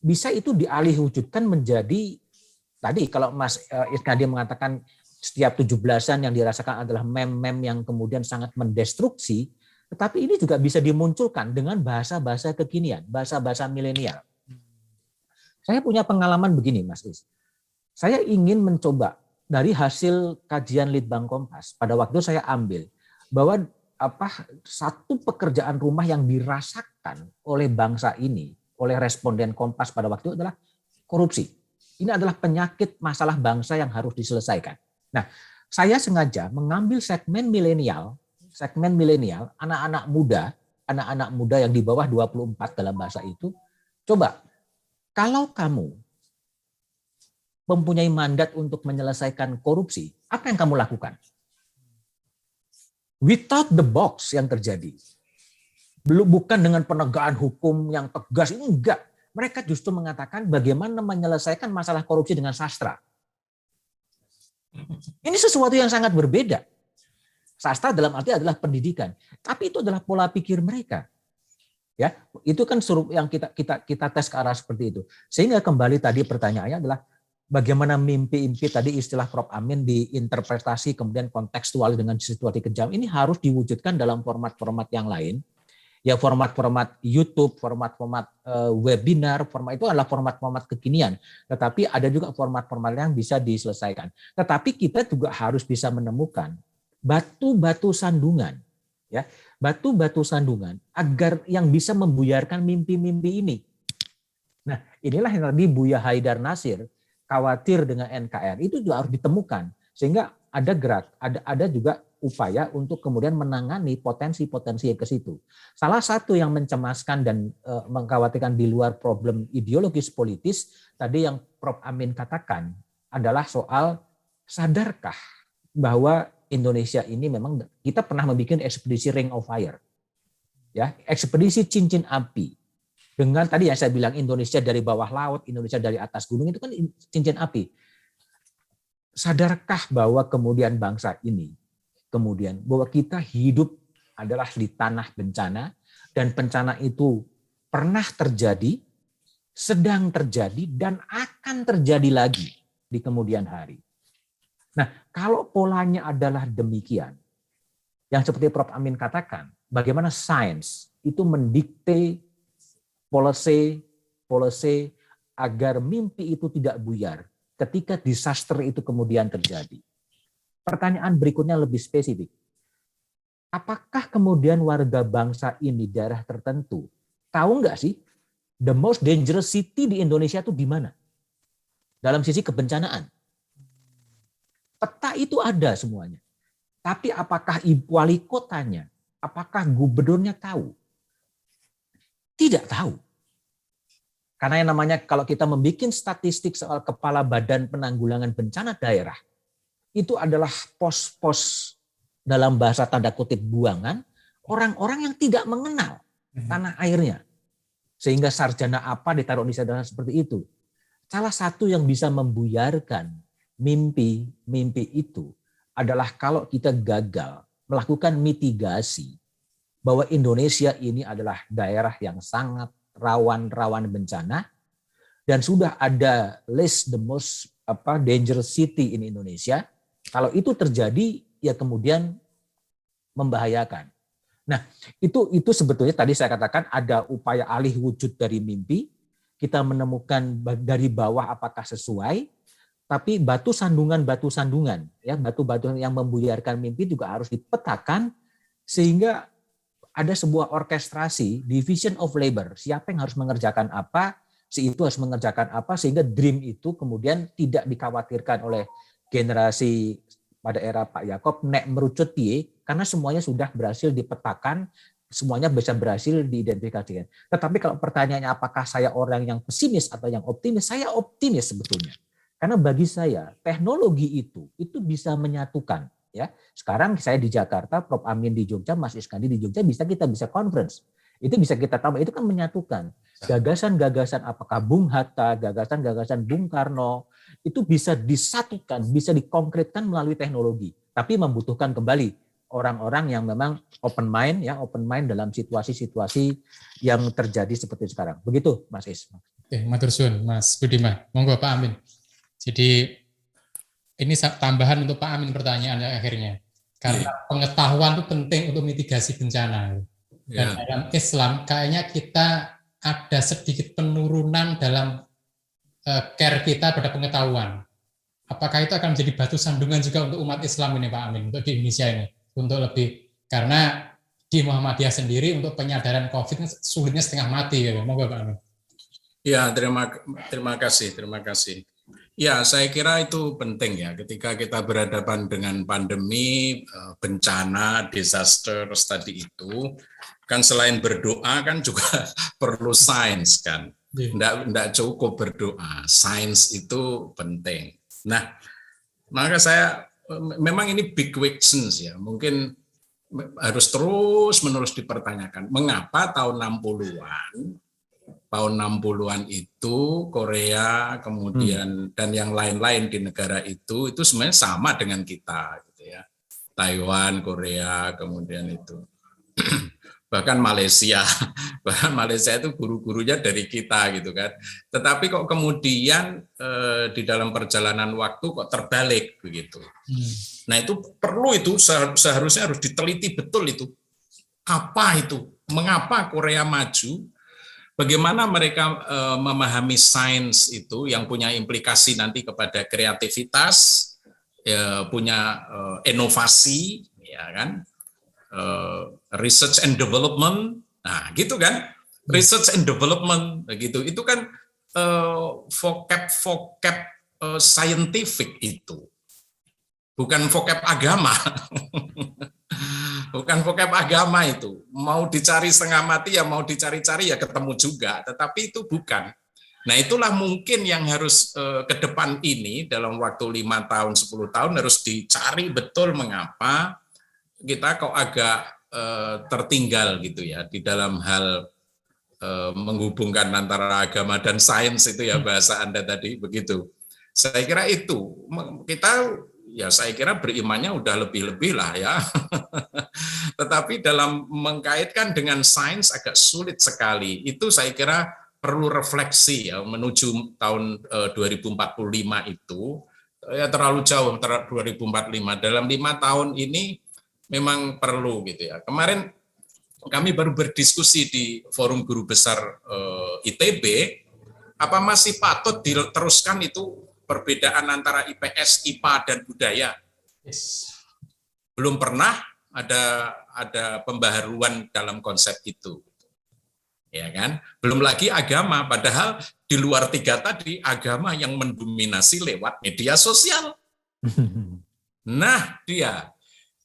S3: bisa itu dialih wujudkan menjadi tadi kalau Mas Isnadi mengatakan setiap 17-an yang dirasakan adalah mem-mem yang kemudian sangat mendestruksi, tetapi ini juga bisa dimunculkan dengan bahasa-bahasa kekinian, bahasa-bahasa milenial. Saya punya pengalaman begini, Mas Is. Saya ingin mencoba dari hasil kajian Litbang Kompas pada waktu saya ambil bahwa satu pekerjaan rumah yang dirasakan oleh bangsa ini, oleh responden Kompas pada waktu itu adalah korupsi. Ini adalah penyakit masalah bangsa yang harus diselesaikan. Nah, saya sengaja mengambil segmen milenial, anak-anak muda yang di bawah 24 dalam bahasa itu. Coba, kalau kamu mempunyai mandat untuk menyelesaikan korupsi, apa yang kamu lakukan? Without the box yang terjadi. Bukan dengan penegakan hukum yang tegas, ini enggak. Mereka justru mengatakan bagaimana menyelesaikan masalah korupsi dengan sastra. Ini sesuatu yang sangat berbeda. Sastra dalam arti adalah pendidikan, tapi itu adalah pola pikir mereka. Ya, itu kan yang kita tes ke arah seperti itu. Sehingga kembali tadi pertanyaannya adalah bagaimana mimpi-mimpi tadi istilah Prof. Amin diinterpretasi kemudian kontekstual dengan situasi kejam ini harus diwujudkan dalam format-format yang lain. Ya, format-format YouTube, format-format webinar, format itu adalah format-format kekinian. Tetapi ada juga format-format yang bisa diselesaikan. Tetapi kita juga harus bisa menemukan batu-batu sandungan, ya, batu-batu sandungan agar yang bisa membuyarkan mimpi-mimpi ini. Nah, inilah yang tadi Buya Haidar Nasir khawatir dengan NKRI itu juga harus ditemukan sehingga ada ada juga upaya untuk kemudian menangani potensi-potensi yang ke situ. Salah satu yang mencemaskan dan mengkhawatirkan di luar problem ideologis politis, tadi yang Prof. Amin katakan adalah soal sadarkah bahwa Indonesia ini memang kita pernah membuat ekspedisi Ring of Fire, ya, ekspedisi cincin api. Dengan tadi yang saya bilang Indonesia dari bawah laut, Indonesia dari atas gunung, itu kan cincin api. Sadarkah bahwa kemudian bangsa ini, kemudian bahwa kita hidup adalah di tanah bencana, dan bencana itu pernah terjadi, sedang terjadi, dan akan terjadi lagi di kemudian hari. Nah, kalau polanya adalah demikian, yang seperti Prof. Amin katakan, bagaimana sains itu mendikte policy agar mimpi itu tidak buyar ketika disaster itu kemudian terjadi. Pertanyaan berikutnya lebih spesifik. Apakah kemudian warga bangsa ini daerah tertentu tahu nggak sih the most dangerous city di Indonesia itu di mana? Dalam sisi kebencanaan. Peta itu ada semuanya. Tapi apakah wali kotanya, apakah gubernurnya tahu? Tidak tahu. Karena yang namanya kalau kita membuat statistik soal Kepala Badan Penanggulangan Bencana Daerah, itu adalah pos-pos dalam bahasa tanda kutip buangan, orang-orang yang tidak mengenal tanah airnya. Sehingga sarjana apa ditaruh di sana seperti itu. Salah satu yang bisa membuyarkan mimpi itu adalah kalau kita gagal melakukan mitigasi bahwa Indonesia ini adalah daerah yang sangat rawan bencana, dan sudah ada list the most dangerous city in Indonesia. Kalau itu terjadi, ya kemudian membahayakan. Nah, itu sebetulnya tadi saya katakan ada upaya alih wujud dari mimpi. Kita menemukan dari bawah apakah sesuai, tapi batu sandungan ya, batu-batu yang membuyarkan mimpi juga harus dipetakan sehingga ada sebuah orkestrasi, division of labor, siapa yang harus mengerjakan apa, si itu harus mengerjakan apa, sehingga dream itu kemudian tidak dikhawatirkan oleh generasi pada era Pak Yakob, nek merucut piye, karena semuanya sudah berhasil dipetakan, semuanya bisa berhasil diidentifikasikan. Tetapi kalau pertanyaannya apakah saya orang yang pesimis atau yang optimis, saya optimis sebetulnya. Karena bagi saya, teknologi itu bisa menyatukan. Ya, sekarang saya di Jakarta, Prof. Amin di Jogja, Mas Iskandi di Jogja, kita bisa conference. Itu bisa kita tambah, itu kan menyatukan. Gagasan-gagasan apakah Bung Hatta, gagasan-gagasan Bung Karno, itu bisa disatukan, bisa dikonkretkan melalui teknologi. Tapi membutuhkan kembali orang-orang yang memang open mind dalam situasi-situasi yang terjadi seperti sekarang. Begitu, Mas Is.
S1: Oke, matur suwun, Mas Budiman. Monggo Pak Amin. Jadi ini tambahan untuk Pak Amin pertanyaannya akhirnya. Karena pengetahuan itu penting untuk mitigasi bencana. Dan dalam Islam kayaknya kita ada sedikit penurunan dalam care kita pada pengetahuan. Apakah itu akan menjadi batu sandungan juga untuk umat Islam ini Pak Amin, untuk di Indonesia ini? Untuk lebih, karena di Muhammadiyah sendiri untuk penyadaran COVID sulitnya setengah mati. Ya. Monggo Pak Amin.
S2: Ya, terima kasih. Ya, saya kira itu penting ya ketika kita berhadapan dengan pandemi, bencana, disaster tadi itu, kan selain berdoa kan juga perlu sains kan. Enggak cukup berdoa, sains itu penting. Nah, maka saya memang ini big questions ya, mungkin harus terus-menerus dipertanyakan. Mengapa tahun 60-an itu Korea kemudian dan yang lain-lain di negara itu sebenarnya sama dengan kita gitu ya. Taiwan, Korea, kemudian itu bahkan Malaysia itu guru-gurunya dari kita gitu kan. Tetapi kok kemudian di dalam perjalanan waktu kok terbalik begitu. Nah, itu perlu, itu seharusnya harus diteliti betul itu. Apa itu? Mengapa Korea maju? Bagaimana mereka memahami sains itu yang punya implikasi nanti kepada kreativitas, punya inovasi, ya kan, research and development, nah gitu kan, research and development, begitu. Itu kan vocab scientific itu. bukan vocab agama. Bukan vocab agama itu. Mau dicari setengah mati ya mau dicari-cari ya ketemu juga, tetapi itu bukan. Nah, itulah mungkin yang harus ke depan ini dalam waktu 5 tahun, 10 tahun harus dicari betul mengapa kita kok agak tertinggal gitu ya di dalam hal menghubungkan antara agama dan sains itu ya bahasa Anda tadi begitu. Saya kira itu kita ya saya kira berimannya udah lebih-lebih lah ya. Tetapi dalam mengkaitkan dengan sains agak sulit sekali. Itu saya kira perlu refleksi ya menuju tahun 2045 itu ya terlalu jauh 2045. Dalam 5 tahun ini memang perlu gitu ya. Kemarin kami baru berdiskusi di forum guru besar ITB, apa masih patut diteruskan itu perbedaan antara IPS, IPA dan budaya. Belum pernah ada pembaharuan dalam konsep itu. Ya kan? Belum lagi agama, padahal di luar 3 tadi agama yang mendominasi lewat media sosial. Nah, dia.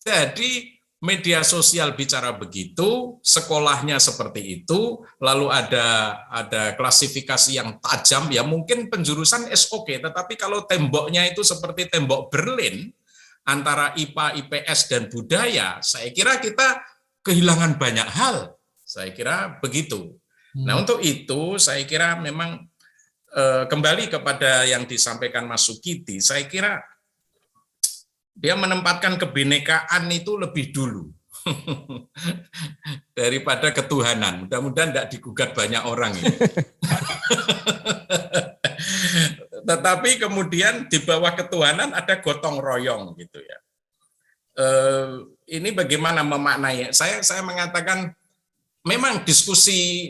S2: Jadi media sosial bicara begitu, sekolahnya seperti itu, lalu ada klasifikasi yang tajam, ya mungkin penjurusan oke, tetapi kalau temboknya itu seperti tembok Berlin, antara IPA, IPS, dan budaya, saya kira kita kehilangan banyak hal. Saya kira begitu. Nah, untuk itu saya kira memang kembali kepada yang disampaikan Mas Sukidi, saya kira dia menempatkan kebinekaan itu lebih dulu daripada ketuhanan. Mudah-mudahan tidak digugat banyak orang ini. Tetapi kemudian di bawah ketuhanan ada gotong royong gitu ya. Ini bagaimana memaknai? Saya mengatakan memang diskusi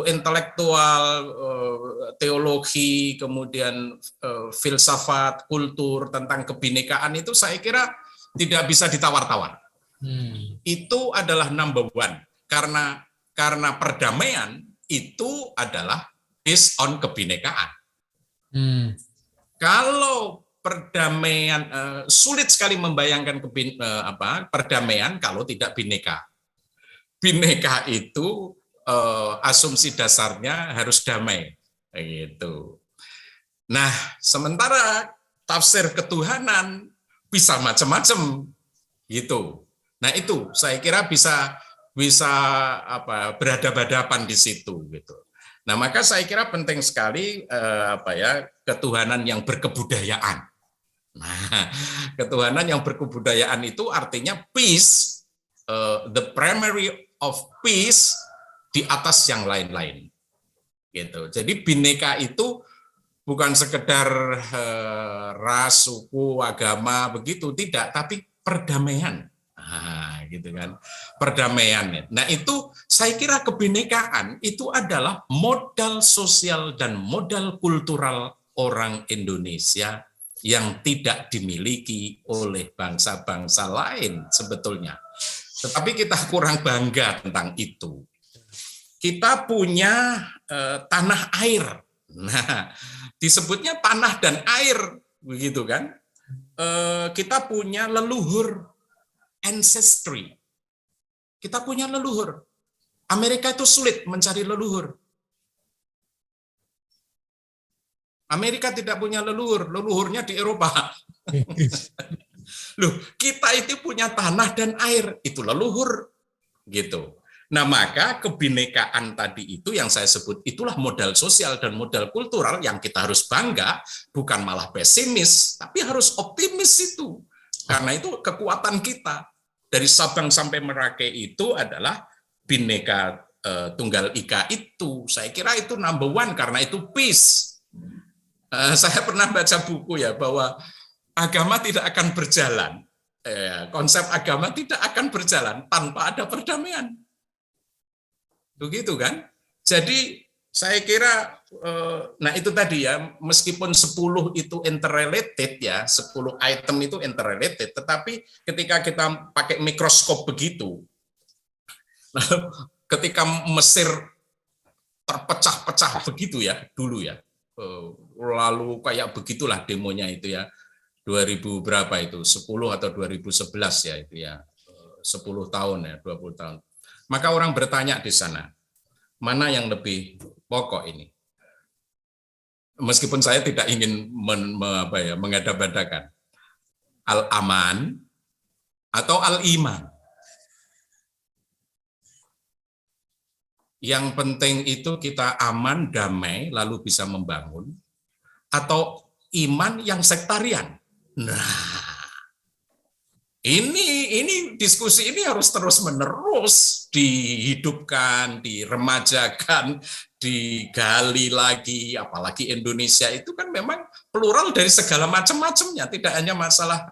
S2: intelektual, teologi, kemudian filsafat, kultur tentang kebinekaan itu saya kira tidak bisa ditawar-tawar. Itu adalah number one karena perdamaian itu adalah based on kebinekaan. Kalau perdamaian sulit sekali membayangkan perdamaian kalau tidak bineka. Bineka itu asumsi dasarnya harus damai, gitu. Nah, sementara tafsir ketuhanan bisa macam-macam, gitu. Nah, itu saya kira bisa berhadapan-hadapan di situ, gitu. Nah, maka saya kira penting sekali ketuhanan yang berkebudayaan. Nah, ketuhanan yang berkebudayaan itu artinya peace, the primary of peace di atas yang lain-lain. Gitu. Jadi bineka itu bukan sekedar ras, suku, agama begitu, tidak, tapi perdamaian. Nah, gitu kan. Perdamaian. Nah, itu saya kira kebinekaan itu adalah modal sosial dan modal kultural orang Indonesia yang tidak dimiliki oleh bangsa-bangsa lain sebetulnya. Tetapi kita kurang bangga tentang itu. Kita punya tanah air. Nah, disebutnya tanah dan air, begitu kan? Kita punya leluhur, ancestry. Kita punya leluhur. Amerika itu sulit mencari leluhur. Amerika tidak punya leluhur, leluhurnya di Eropa. Loh, kita itu punya tanah dan air, itu leluhur, gitu. Nah, maka kebinekaan tadi itu yang saya sebut itulah modal sosial dan modal kultural yang kita harus bangga, bukan malah pesimis, tapi harus optimis itu. Karena itu kekuatan kita dari Sabang sampai Merauke itu adalah Bhinneka Tunggal Ika itu. Saya kira itu number one karena itu peace. Saya pernah baca buku ya bahwa agama tidak akan berjalan, konsep agama tidak akan berjalan tanpa ada perdamaian. Begitu kan? Jadi saya kira, nah itu tadi ya, meskipun 10 itu interrelated ya, 10 item itu interrelated, tetapi ketika kita pakai mikroskop begitu, ketika Mesir terpecah-pecah begitu ya, dulu ya, lalu kayak begitulah demonya itu ya, 2000 berapa itu, 10 atau 2011 ya itu ya, 10 tahun ya, 20 tahun. Maka orang bertanya di sana, mana yang lebih pokok ini? Meskipun saya tidak ingin mengada-adakan, al-aman atau al-iman. Yang penting itu kita aman, damai, lalu bisa membangun, atau iman yang sektarian. Nah, ini diskusi ini harus terus-menerus dihidupkan, diremajakan, digali lagi. Apalagi Indonesia itu kan memang plural dari segala macam-macamnya, tidak hanya masalah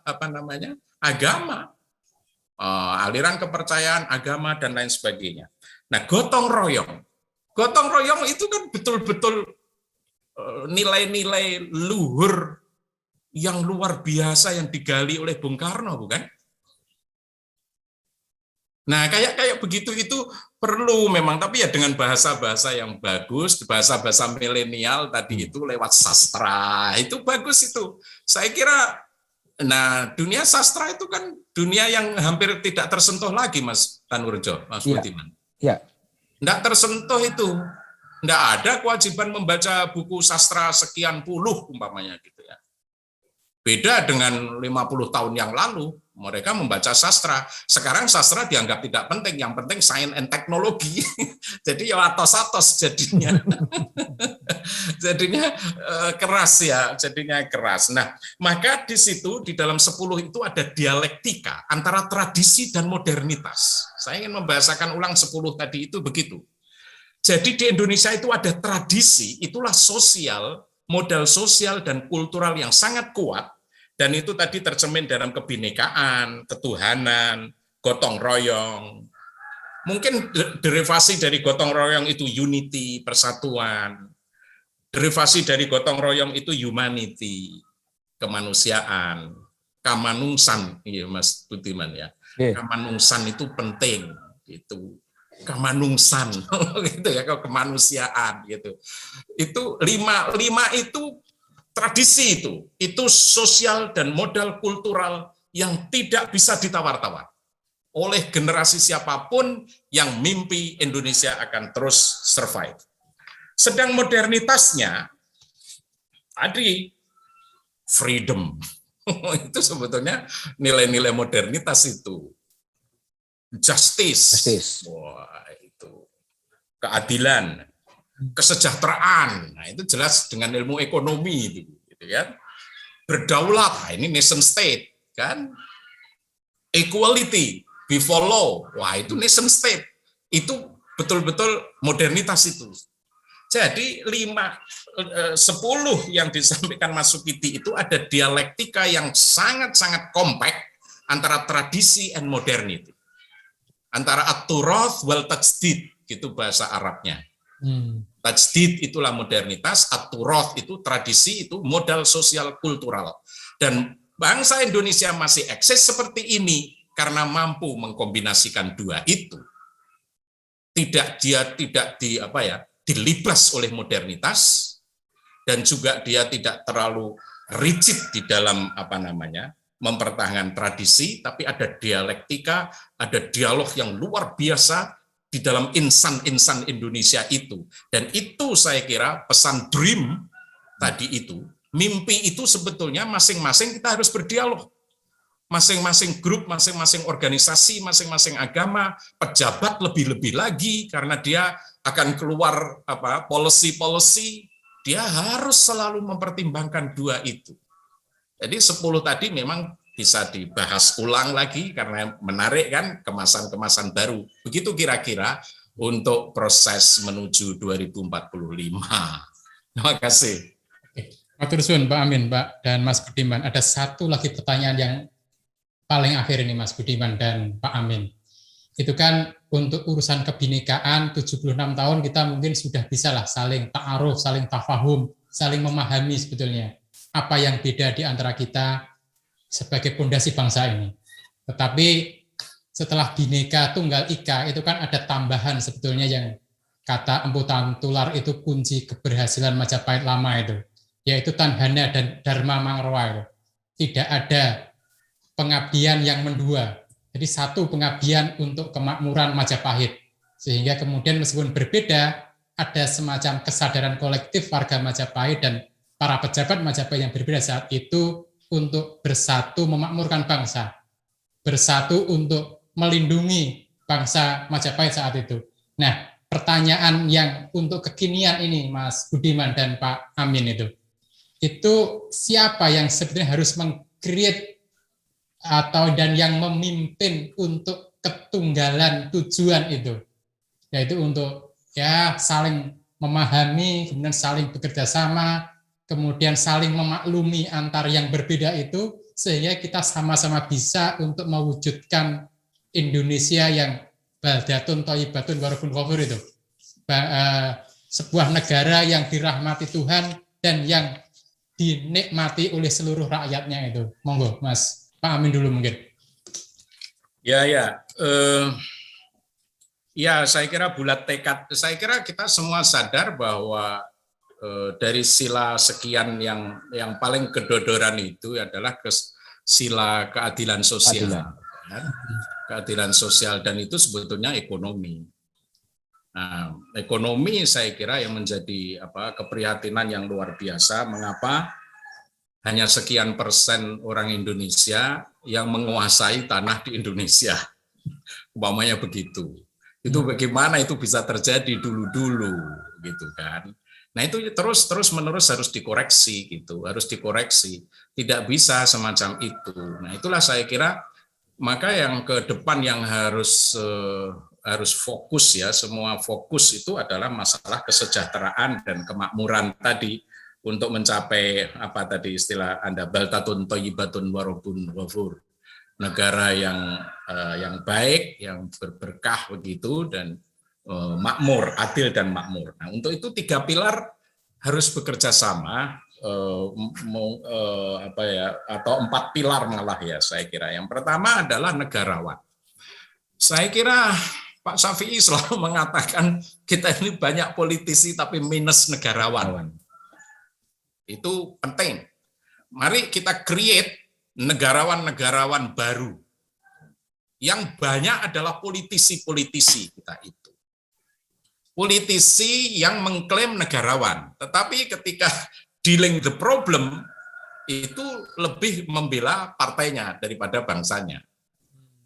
S2: agama, aliran kepercayaan, agama dan lain sebagainya. Nah, gotong royong itu kan betul-betul nilai-nilai luhur yang luar biasa yang digali oleh Bung Karno, bukan? Nah, kayak begitu itu perlu memang, tapi ya dengan bahasa-bahasa yang bagus, bahasa-bahasa milenial tadi itu lewat sastra, itu bagus itu. Saya kira, nah dunia sastra itu kan dunia yang hampir tidak tersentuh lagi, Mas Tanurjo, Mas Budiman.
S3: Ya.
S2: Tidak tersentuh itu, tidak ada kewajiban membaca buku sastra sekian puluh umpamanya gitu ya. Beda dengan 50 tahun yang lalu, mereka membaca sastra. Sekarang sastra dianggap tidak penting, yang penting sains and teknologi. Jadi ya atos-atos jadinya. Jadinya keras ya, jadinya keras. Nah, maka di situ di dalam 10 itu ada dialektika antara tradisi dan modernitas. Saya ingin membahasakan ulang 10 tadi itu begitu. Jadi di Indonesia itu ada tradisi, itulah sosial, modal sosial dan kultural yang sangat kuat, dan itu tadi tercermin dalam kebinekaan, ketuhanan, gotong royong. Mungkin derivasi dari gotong royong itu unity, persatuan. Derivasi dari gotong royong itu humanity, kemanusiaan, kamanungsan, iya Mas Budiman ya. Kamanungsan itu penting, gitu. Kamanungsan, gitu ya, kemanusiaan, gitu. Itu lima itu tradisi itu sosial dan modal kultural yang tidak bisa ditawar-tawar oleh generasi siapapun yang mimpi Indonesia akan terus survive. Sedang modernitasnya tadi freedom. Itu sebetulnya nilai-nilai modernitas itu. Justice. Wah, itu keadilan, kesejahteraan. Nah, itu jelas dengan ilmu ekonomi itu, gitu kan. Berdaulat, nah, ini nation state, kan. Equality before law. Wah, itu nation state. Itu betul-betul modernitas itu. Jadi 10 yang disampaikan Mas Sukidi itu ada dialektika yang sangat-sangat kompak antara tradisi and modernity. Antara at-turath wal tajdid, gitu bahasa Arabnya. Tajdid itulah modernitas, at-turath itu tradisi, itu modal sosial kultural. Dan bangsa Indonesia masih eksis seperti ini karena mampu mengkombinasikan dua itu. Dia tidak dilibas oleh modernitas, dan juga dia tidak terlalu rigid di dalam mempertahankan tradisi, tapi ada dialektika, ada dialog yang luar biasa di dalam insan-insan Indonesia itu. Dan itu saya kira pesan dream tadi itu, mimpi itu sebetulnya masing-masing kita harus berdialog. Masing-masing grup, masing-masing organisasi, masing-masing agama, pejabat lebih-lebih lagi, karena dia akan keluar policy-policy, dia harus selalu mempertimbangkan dua itu. Jadi 10 tadi memang bisa dibahas ulang lagi karena menarik kan, kemasan-kemasan baru. Begitu kira-kira untuk proses menuju 2045. Terima kasih.
S1: Matur suwun Pak Amin, Pak dan Mas Budiman. Ada satu lagi pertanyaan yang paling akhir ini Mas Budiman dan Pak Amin. Itu kan untuk urusan kebinekaan 76 tahun kita mungkin sudah bisa lah saling ta'aruf, saling tafahum, saling memahami sebetulnya apa yang beda di antara kita sebagai pondasi bangsa ini. Tetapi setelah Bhinneka Tunggal Ika itu kan ada tambahan sebetulnya yang kata Empu Tantular itu kunci keberhasilan Majapahit lama itu, yaitu Tanhana dan Dharma Mangrowa itu. tidak ada pengabdian yang mendua. Jadi satu pengabdian untuk kemakmuran Majapahit. Sehingga kemudian meskipun berbeda, ada semacam kesadaran kolektif warga Majapahit dan para pejabat Majapahit yang berbeda saat itu untuk bersatu memakmurkan bangsa, bersatu untuk melindungi bangsa Majapahit saat itu. Nah, pertanyaan yang untuk kekinian ini, Mas Budiman dan Pak Amin itu siapa yang sebenarnya harus meng-create atau dan yang memimpin untuk ketunggalan tujuan itu, yaitu untuk ya saling memahami, kemudian saling bekerja sama, kemudian saling memaklumi antar yang berbeda itu, sehingga kita sama-sama bisa untuk mewujudkan Indonesia yang baldatun thayyibatun warabun ghafur itu. Sebuah negara yang dirahmati Tuhan dan yang dinikmati oleh seluruh rakyatnya itu. Monggo, Mas Pak Amin dulu mungkin.
S2: Ya, saya kira bulat tekad. Saya kira kita semua sadar bahwa dari sila sekian yang paling kedodoran itu adalah sila keadilan sosial. Keadilan sosial, dan itu sebetulnya ekonomi. Nah, ekonomi saya kira yang menjadi keprihatinan yang luar biasa. Mengapa hanya sekian persen orang Indonesia yang menguasai tanah di Indonesia? Umpamanya begitu. Itu bagaimana itu bisa terjadi dulu-dulu gitu kan. Nah, itu terus-menerus harus dikoreksi gitu, harus dikoreksi. Tidak bisa semacam itu. Nah, itulah saya kira maka yang ke depan yang harus fokus ya, semua fokus itu adalah masalah kesejahteraan dan kemakmuran tadi untuk mencapai apa tadi istilah Anda, baldatun thayyibatun warabun ghafur. Negara yang baik, yang berberkah begitu, dan makmur, adil dan makmur. Nah, untuk itu 3 pilar harus bekerja sama, atau 4 pilar malah ya saya kira. Yang pertama adalah negarawan. Saya kira Pak Syafi'i selalu mengatakan kita ini banyak politisi tapi minus negarawan. Itu penting. Mari kita create negarawan-negarawan baru. Yang banyak adalah politisi-politisi kita itu. Politisi yang mengklaim negarawan, tetapi ketika dealing the problem itu lebih membela partainya daripada bangsanya.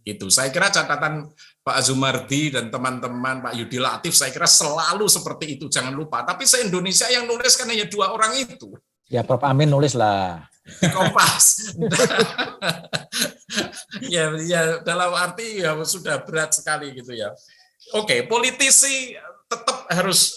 S2: Itu saya kira catatan Pak Azumardi dan teman-teman, Pak Yudi Latif, saya kira selalu seperti itu, jangan lupa. Tapi se-Indonesia yang nulis kan hanya 2 orang itu.
S3: Ya, Prof. Amin nulis lah.
S2: Kompas. ya dalam arti ya sudah berat sekali gitu ya. Oke, politisi tetap harus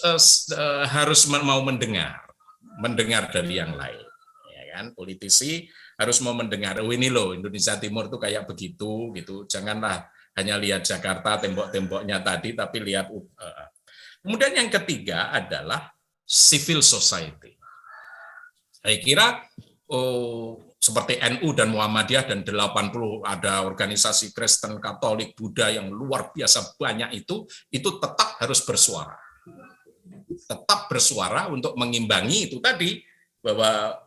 S2: mau mendengar dari yang lain, ya kan? Politisi harus mau mendengar. Oh, ini loh Indonesia Timur tuh kayak begitu gitu. Janganlah hanya lihat Jakarta tembok-temboknya tadi, tapi lihat. Kemudian yang ketiga adalah civil society. Saya kira seperti NU dan Muhammadiyah dan 80 ada organisasi Kristen, Katolik, Buddha yang luar biasa banyak itu tetap harus bersuara. Tetap bersuara untuk mengimbangi itu tadi, bahwa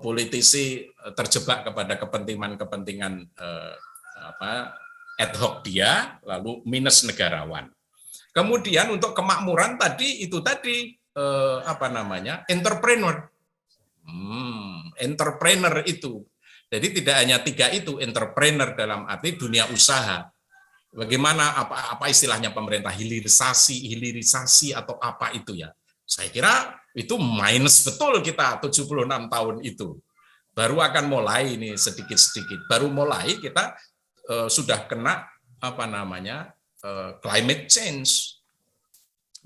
S2: politisi terjebak kepada kepentingan ad hoc dia, lalu minus negarawan. Kemudian untuk kemakmuran tadi itu tadi entrepreneur. Entrepreneur itu. Jadi tidak hanya 3 itu, entrepreneur dalam arti dunia usaha. Bagaimana apa istilahnya pemerintah, hilirisasi atau apa itu ya. Saya kira itu minus betul kita 76 tahun itu. Baru akan mulai ini sedikit-sedikit. Baru mulai kita sudah kena climate change.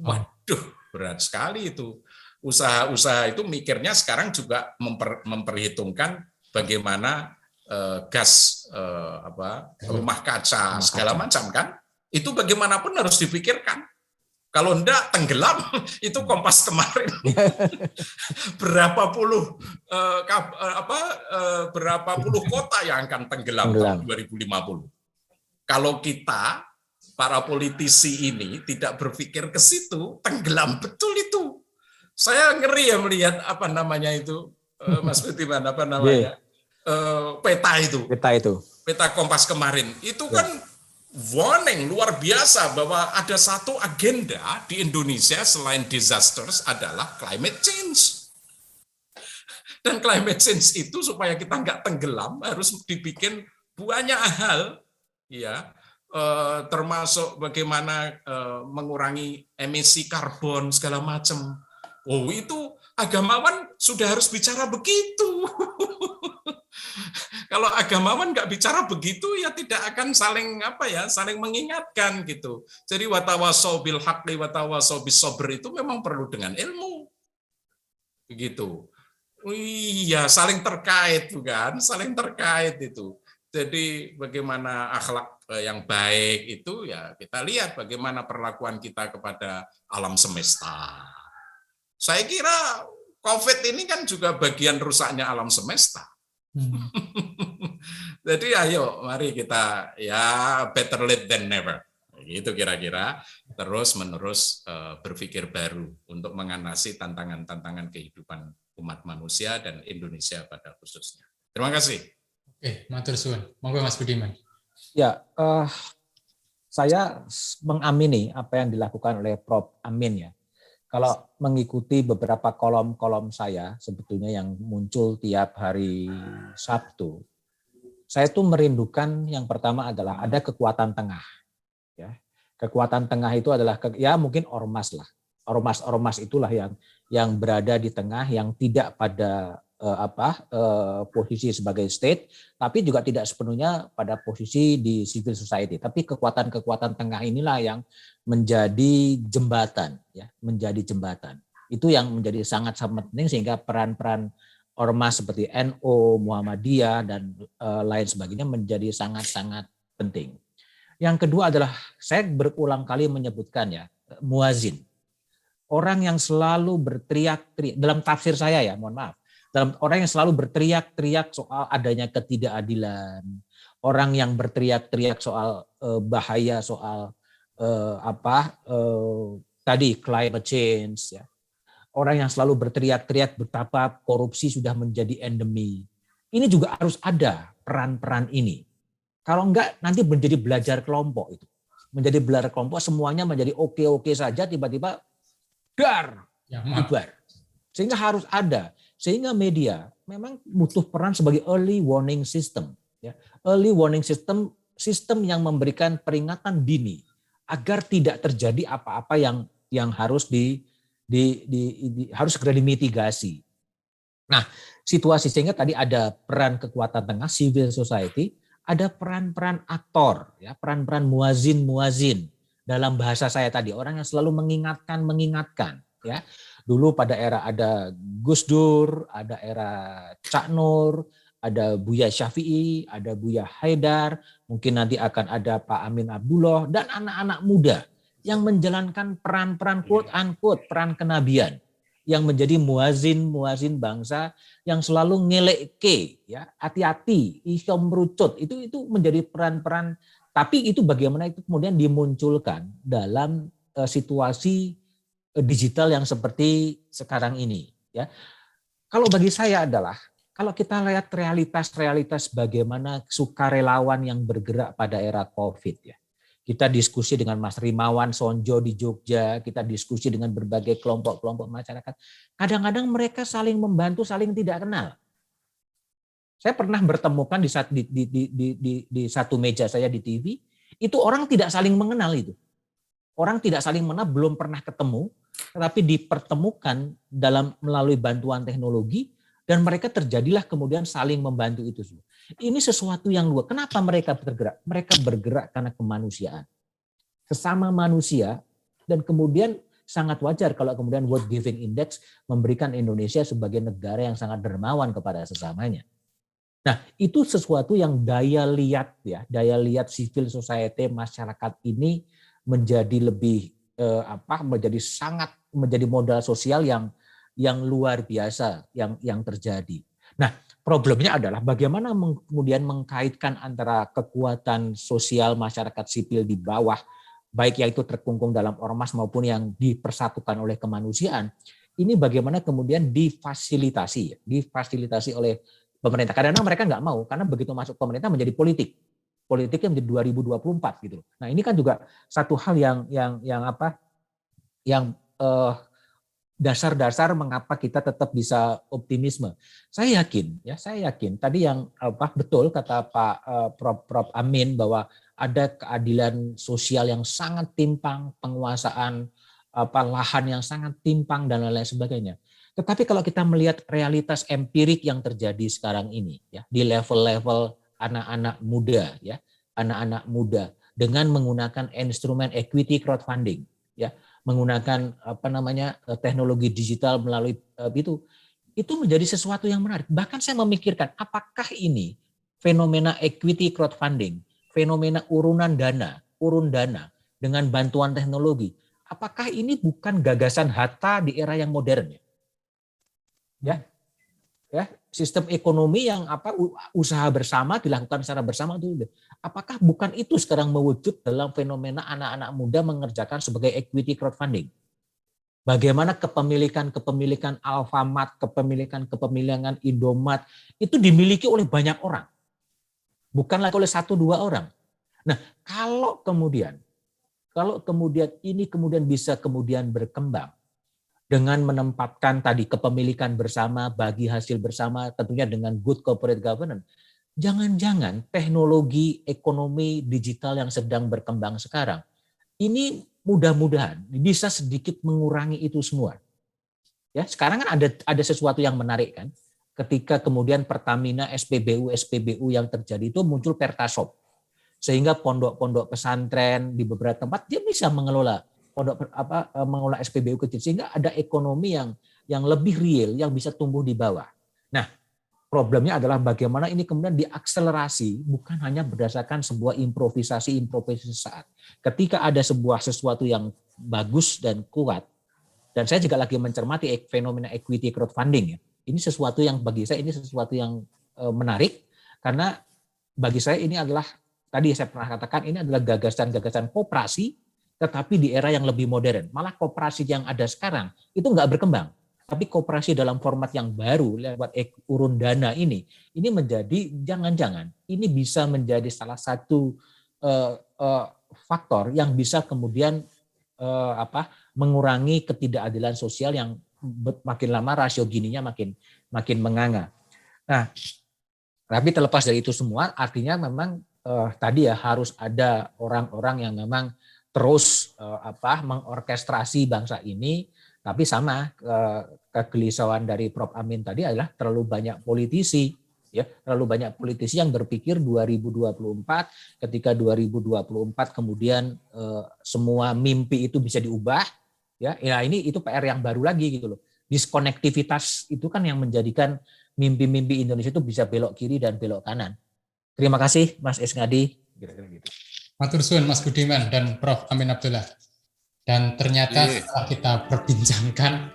S2: Waduh, berat sekali itu. Usaha-usaha itu mikirnya sekarang juga memperhitungkan bagaimana gas rumah kaca segala macam kan, itu bagaimanapun harus dipikirkan. Kalau enggak tenggelam, itu Kompas kemarin berapa puluh kota yang akan tenggelam tahun 2050. Kalau kita para politisi ini tidak berpikir ke situ, tenggelam betul itu. Saya ngeri ya melihat Mas Budiman peta itu. Peta Kompas kemarin itu kan warning luar biasa bahwa ada satu agenda di Indonesia selain disasters adalah climate change. Dan climate change itu supaya kita nggak tenggelam harus dibikin banyak hal, ya, termasuk bagaimana mengurangi emisi karbon segala macam. Oh, itu agamawan sudah harus bicara begitu. Kalau agamawan nggak bicara begitu, ya tidak akan saling saling mengingatkan gitu. Jadi watawasau bil haqqi watawasau bis sabr itu memang perlu dengan ilmu, begitu. Iya, saling terkait, bukan? Saling terkait itu. Jadi bagaimana akhlak yang baik itu ya kita lihat bagaimana perlakuan kita kepada alam semesta. Saya kira COVID ini kan juga bagian rusaknya alam semesta. Jadi ayo mari kita better late than never. Gitu kira-kira terus-menerus berpikir baru untuk mengatasi tantangan-tantangan kehidupan umat manusia dan Indonesia pada khususnya. Terima kasih.
S1: Oke, matur suwun. Monggo Mas Budiman.
S3: Ya, saya mengamini apa yang dilakukan oleh Prof. Amin ya. Kalau mengikuti beberapa kolom-kolom saya sebetulnya yang muncul tiap hari Sabtu, saya tuh merindukan yang pertama adalah ada kekuatan tengah. Ya, kekuatan tengah itu adalah mungkin ormas lah. Ormas itulah yang berada di tengah, yang tidak pada posisi sebagai state, tapi juga tidak sepenuhnya pada posisi di civil society. Tapi kekuatan-kekuatan tengah inilah yang menjadi jembatan, ya, menjadi jembatan. Itu yang menjadi sangat-sangat penting sehingga peran-peran ormas seperti NU, Muhammadiyah dan lain sebagainya menjadi sangat-sangat penting. Yang kedua adalah saya berulang kali menyebutkan ya, muazin. Orang yang selalu berteriak-teriak dalam tafsir saya ya, mohon maaf. Orang yang selalu berteriak-teriak soal adanya ketidakadilan, orang yang berteriak-teriak soal bahaya soal tadi climate change, ya. Orang yang selalu berteriak-teriak betapa korupsi sudah menjadi endemi. Ini juga harus ada peran-peran ini. Kalau enggak nanti menjadi belajar kelompok itu. Menjadi belajar kelompok semuanya menjadi oke-oke saja tiba-tiba bubar. Sehingga harus ada. Sehingga media memang butuh peran sebagai early warning system. Ya. Early warning system, sistem yang memberikan peringatan dini agar tidak terjadi apa-apa yang harus harus segera dimitigasi. Nah, situasi sehingga tadi ada peran kekuatan tengah, civil society, ada peran-peran aktor, ya, peran-peran muazin dalam bahasa saya tadi, orang yang selalu mengingatkan, ya. Dulu pada era ada Gus Dur, ada era Cak Nur, ada Buya Syafi'i, ada Buya Haidar, mungkin nanti akan ada Pak Amin Abdullah, dan anak-anak muda yang menjalankan peran-peran quote-unquote, peran kenabian, yang menjadi muazin bangsa, yang selalu ngeleke, ya, hati-hati, iso merucut, itu menjadi peran-peran, tapi itu bagaimana itu kemudian dimunculkan dalam situasi digital yang seperti sekarang ini, ya. Kalau bagi saya adalah kalau kita lihat realitas bagaimana sukarelawan yang bergerak pada era COVID, ya. Kita diskusi dengan Mas Rimawan Sonjo di Jogja, kita diskusi dengan berbagai kelompok-kelompok masyarakat. Kadang-kadang mereka saling membantu, saling tidak kenal. Saya pernah bertemukan di satu meja saya di TV, itu orang tidak saling mengenal itu. Orang tidak saling mengenal, belum pernah ketemu, tetapi dipertemukan melalui bantuan teknologi, dan mereka terjadilah kemudian saling membantu itu semua. Ini sesuatu yang luar. Kenapa mereka bergerak? Mereka bergerak karena kemanusiaan. Sesama manusia, dan kemudian sangat wajar kalau kemudian World Giving Index memberikan Indonesia sebagai negara yang sangat dermawan kepada sesamanya. Nah, itu sesuatu yang daya lihat civil society masyarakat ini menjadi lebih menjadi modal sosial yang luar biasa yang terjadi. Nah, problemnya adalah bagaimana kemudian mengkaitkan antara kekuatan sosial masyarakat sipil di bawah, baik yang itu terkungkung dalam ormas maupun yang dipersatukan oleh kemanusiaan, ini bagaimana kemudian difasilitasi oleh pemerintah. Kadang-kadang mereka nggak mau karena begitu masuk pemerintah menjadi politiknya menjadi 2024 gitu. Nah ini kan juga satu hal yang dasar-dasar mengapa kita tetap bisa optimisme. Saya yakin tadi yang betul kata Pak Prof Amin bahwa ada keadilan sosial yang sangat timpang, penguasaan lahan yang sangat timpang dan lain-lain sebagainya. Tetapi kalau kita melihat realitas empirik yang terjadi sekarang ini ya di level-level anak-anak muda dengan menggunakan instrumen equity crowdfunding ya, menggunakan teknologi digital melalui itu menjadi sesuatu yang menarik. Bahkan saya memikirkan apakah ini fenomena equity crowdfunding, fenomena urun dana dengan bantuan teknologi, apakah ini bukan gagasan Hatta di era yang modern ya? Ya, sistem ekonomi yang usaha bersama dilakukan secara bersama itu, apakah bukan itu sekarang mewujud dalam fenomena anak-anak muda mengerjakan sebagai equity crowdfunding? Bagaimana kepemilikan Alfamart, kepemilikan Indomaret itu dimiliki oleh banyak orang, bukan lagi oleh 1-2 orang. Nah, kalau kemudian ini bisa berkembang dengan menempatkan tadi kepemilikan bersama, bagi hasil bersama, tentunya dengan good corporate governance. Jangan-jangan teknologi ekonomi digital yang sedang berkembang sekarang, ini mudah-mudahan bisa sedikit mengurangi itu semua. Ya, sekarang kan ada sesuatu yang menarik kan, ketika kemudian Pertamina, SPBU yang terjadi itu muncul Pertasop, sehingga pondok-pondok pesantren di beberapa tempat dia bisa mengelola mengelola SPBU kecil, sehingga ada ekonomi yang lebih real yang bisa tumbuh di bawah. Nah, problemnya adalah bagaimana ini kemudian diakselerasi bukan hanya berdasarkan sebuah improvisasi saat. Ketika ada sesuatu yang bagus dan kuat, dan saya juga lagi mencermati fenomena equity crowdfunding ya. Ini sesuatu yang bagi saya menarik karena bagi saya ini adalah tadi saya pernah katakan ini adalah gagasan-gagasan koperasi, tetapi di era yang lebih modern. Malah koperasi yang ada sekarang itu nggak berkembang. Tapi koperasi dalam format yang baru lewat urun dana ini menjadi jangan-jangan ini bisa menjadi salah satu faktor yang bisa kemudian mengurangi ketidakadilan sosial yang makin lama rasio Gininya makin menganga. Nah, tapi terlepas dari itu semua, artinya memang tadi ya harus ada orang-orang yang memang terus mengorkestrasi bangsa ini, tapi sama kegelisahan dari Prof Amin tadi adalah terlalu banyak politisi yang berpikir 2024 ketika 2024 kemudian semua mimpi itu bisa diubah ya ini itu PR yang baru lagi gitu loh. Diskonektivitas itu kan yang menjadikan mimpi-mimpi Indonesia itu bisa belok kiri dan belok kanan. Terima kasih Mas Esngadi. Kira-kira gitu.
S1: Matur suwun Mas Budiman dan Prof Amin Abdullah. Dan ternyata setelah kita perbincangkan,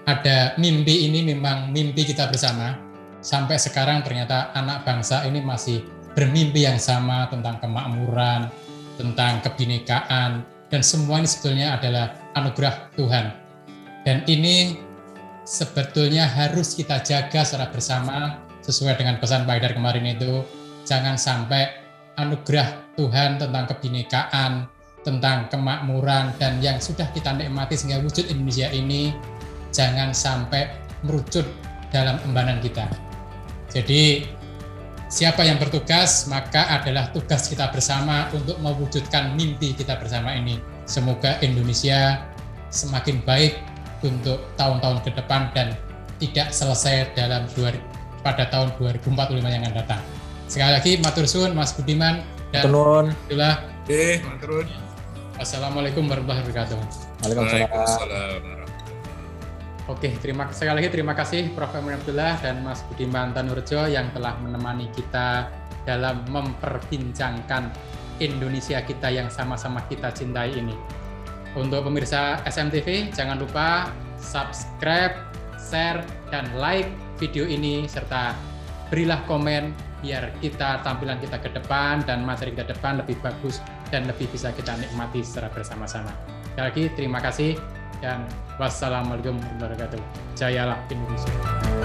S1: ada mimpi ini memang mimpi kita bersama. Sampai sekarang ternyata anak bangsa ini masih bermimpi yang sama tentang kemakmuran, tentang kebinekaan, dan semua ini sebetulnya adalah anugerah Tuhan. Dan ini sebetulnya harus kita jaga secara bersama sesuai dengan pesan Pak Haidar kemarin itu. Jangan sampai anugerah Tuhan tentang kebinekaan, tentang kemakmuran, dan yang sudah kita nikmati sehingga wujud Indonesia ini jangan sampai merucut dalam embanan kita. Jadi siapa yang bertugas maka adalah tugas kita bersama untuk mewujudkan mimpi kita bersama ini. Semoga Indonesia semakin baik untuk tahun-tahun ke depan dan tidak selesai pada tahun 2045 yang akan datang. Sekali lagi matur suwun Mas Budiman dan Abdullah.
S2: Matur.
S1: Assalamualaikum warahmatullahi wabarakatuh.
S2: Waalaikumsalam.
S1: Oke, sekali lagi terima kasih Prof. Amin Abdullah dan Mas Budiman Tanurjo yang telah menemani kita dalam memperbincangkan Indonesia kita yang sama-sama kita cintai ini. Untuk pemirsa SMTV, jangan lupa subscribe, share, dan like video ini serta berilah komen biar tampilan kita ke depan dan materi kita ke depan lebih bagus dan lebih bisa kita nikmati secara bersama-sama. Sekali lagi terima kasih dan wassalamualaikum warahmatullahi wabarakatuh. Jayalah Indonesia.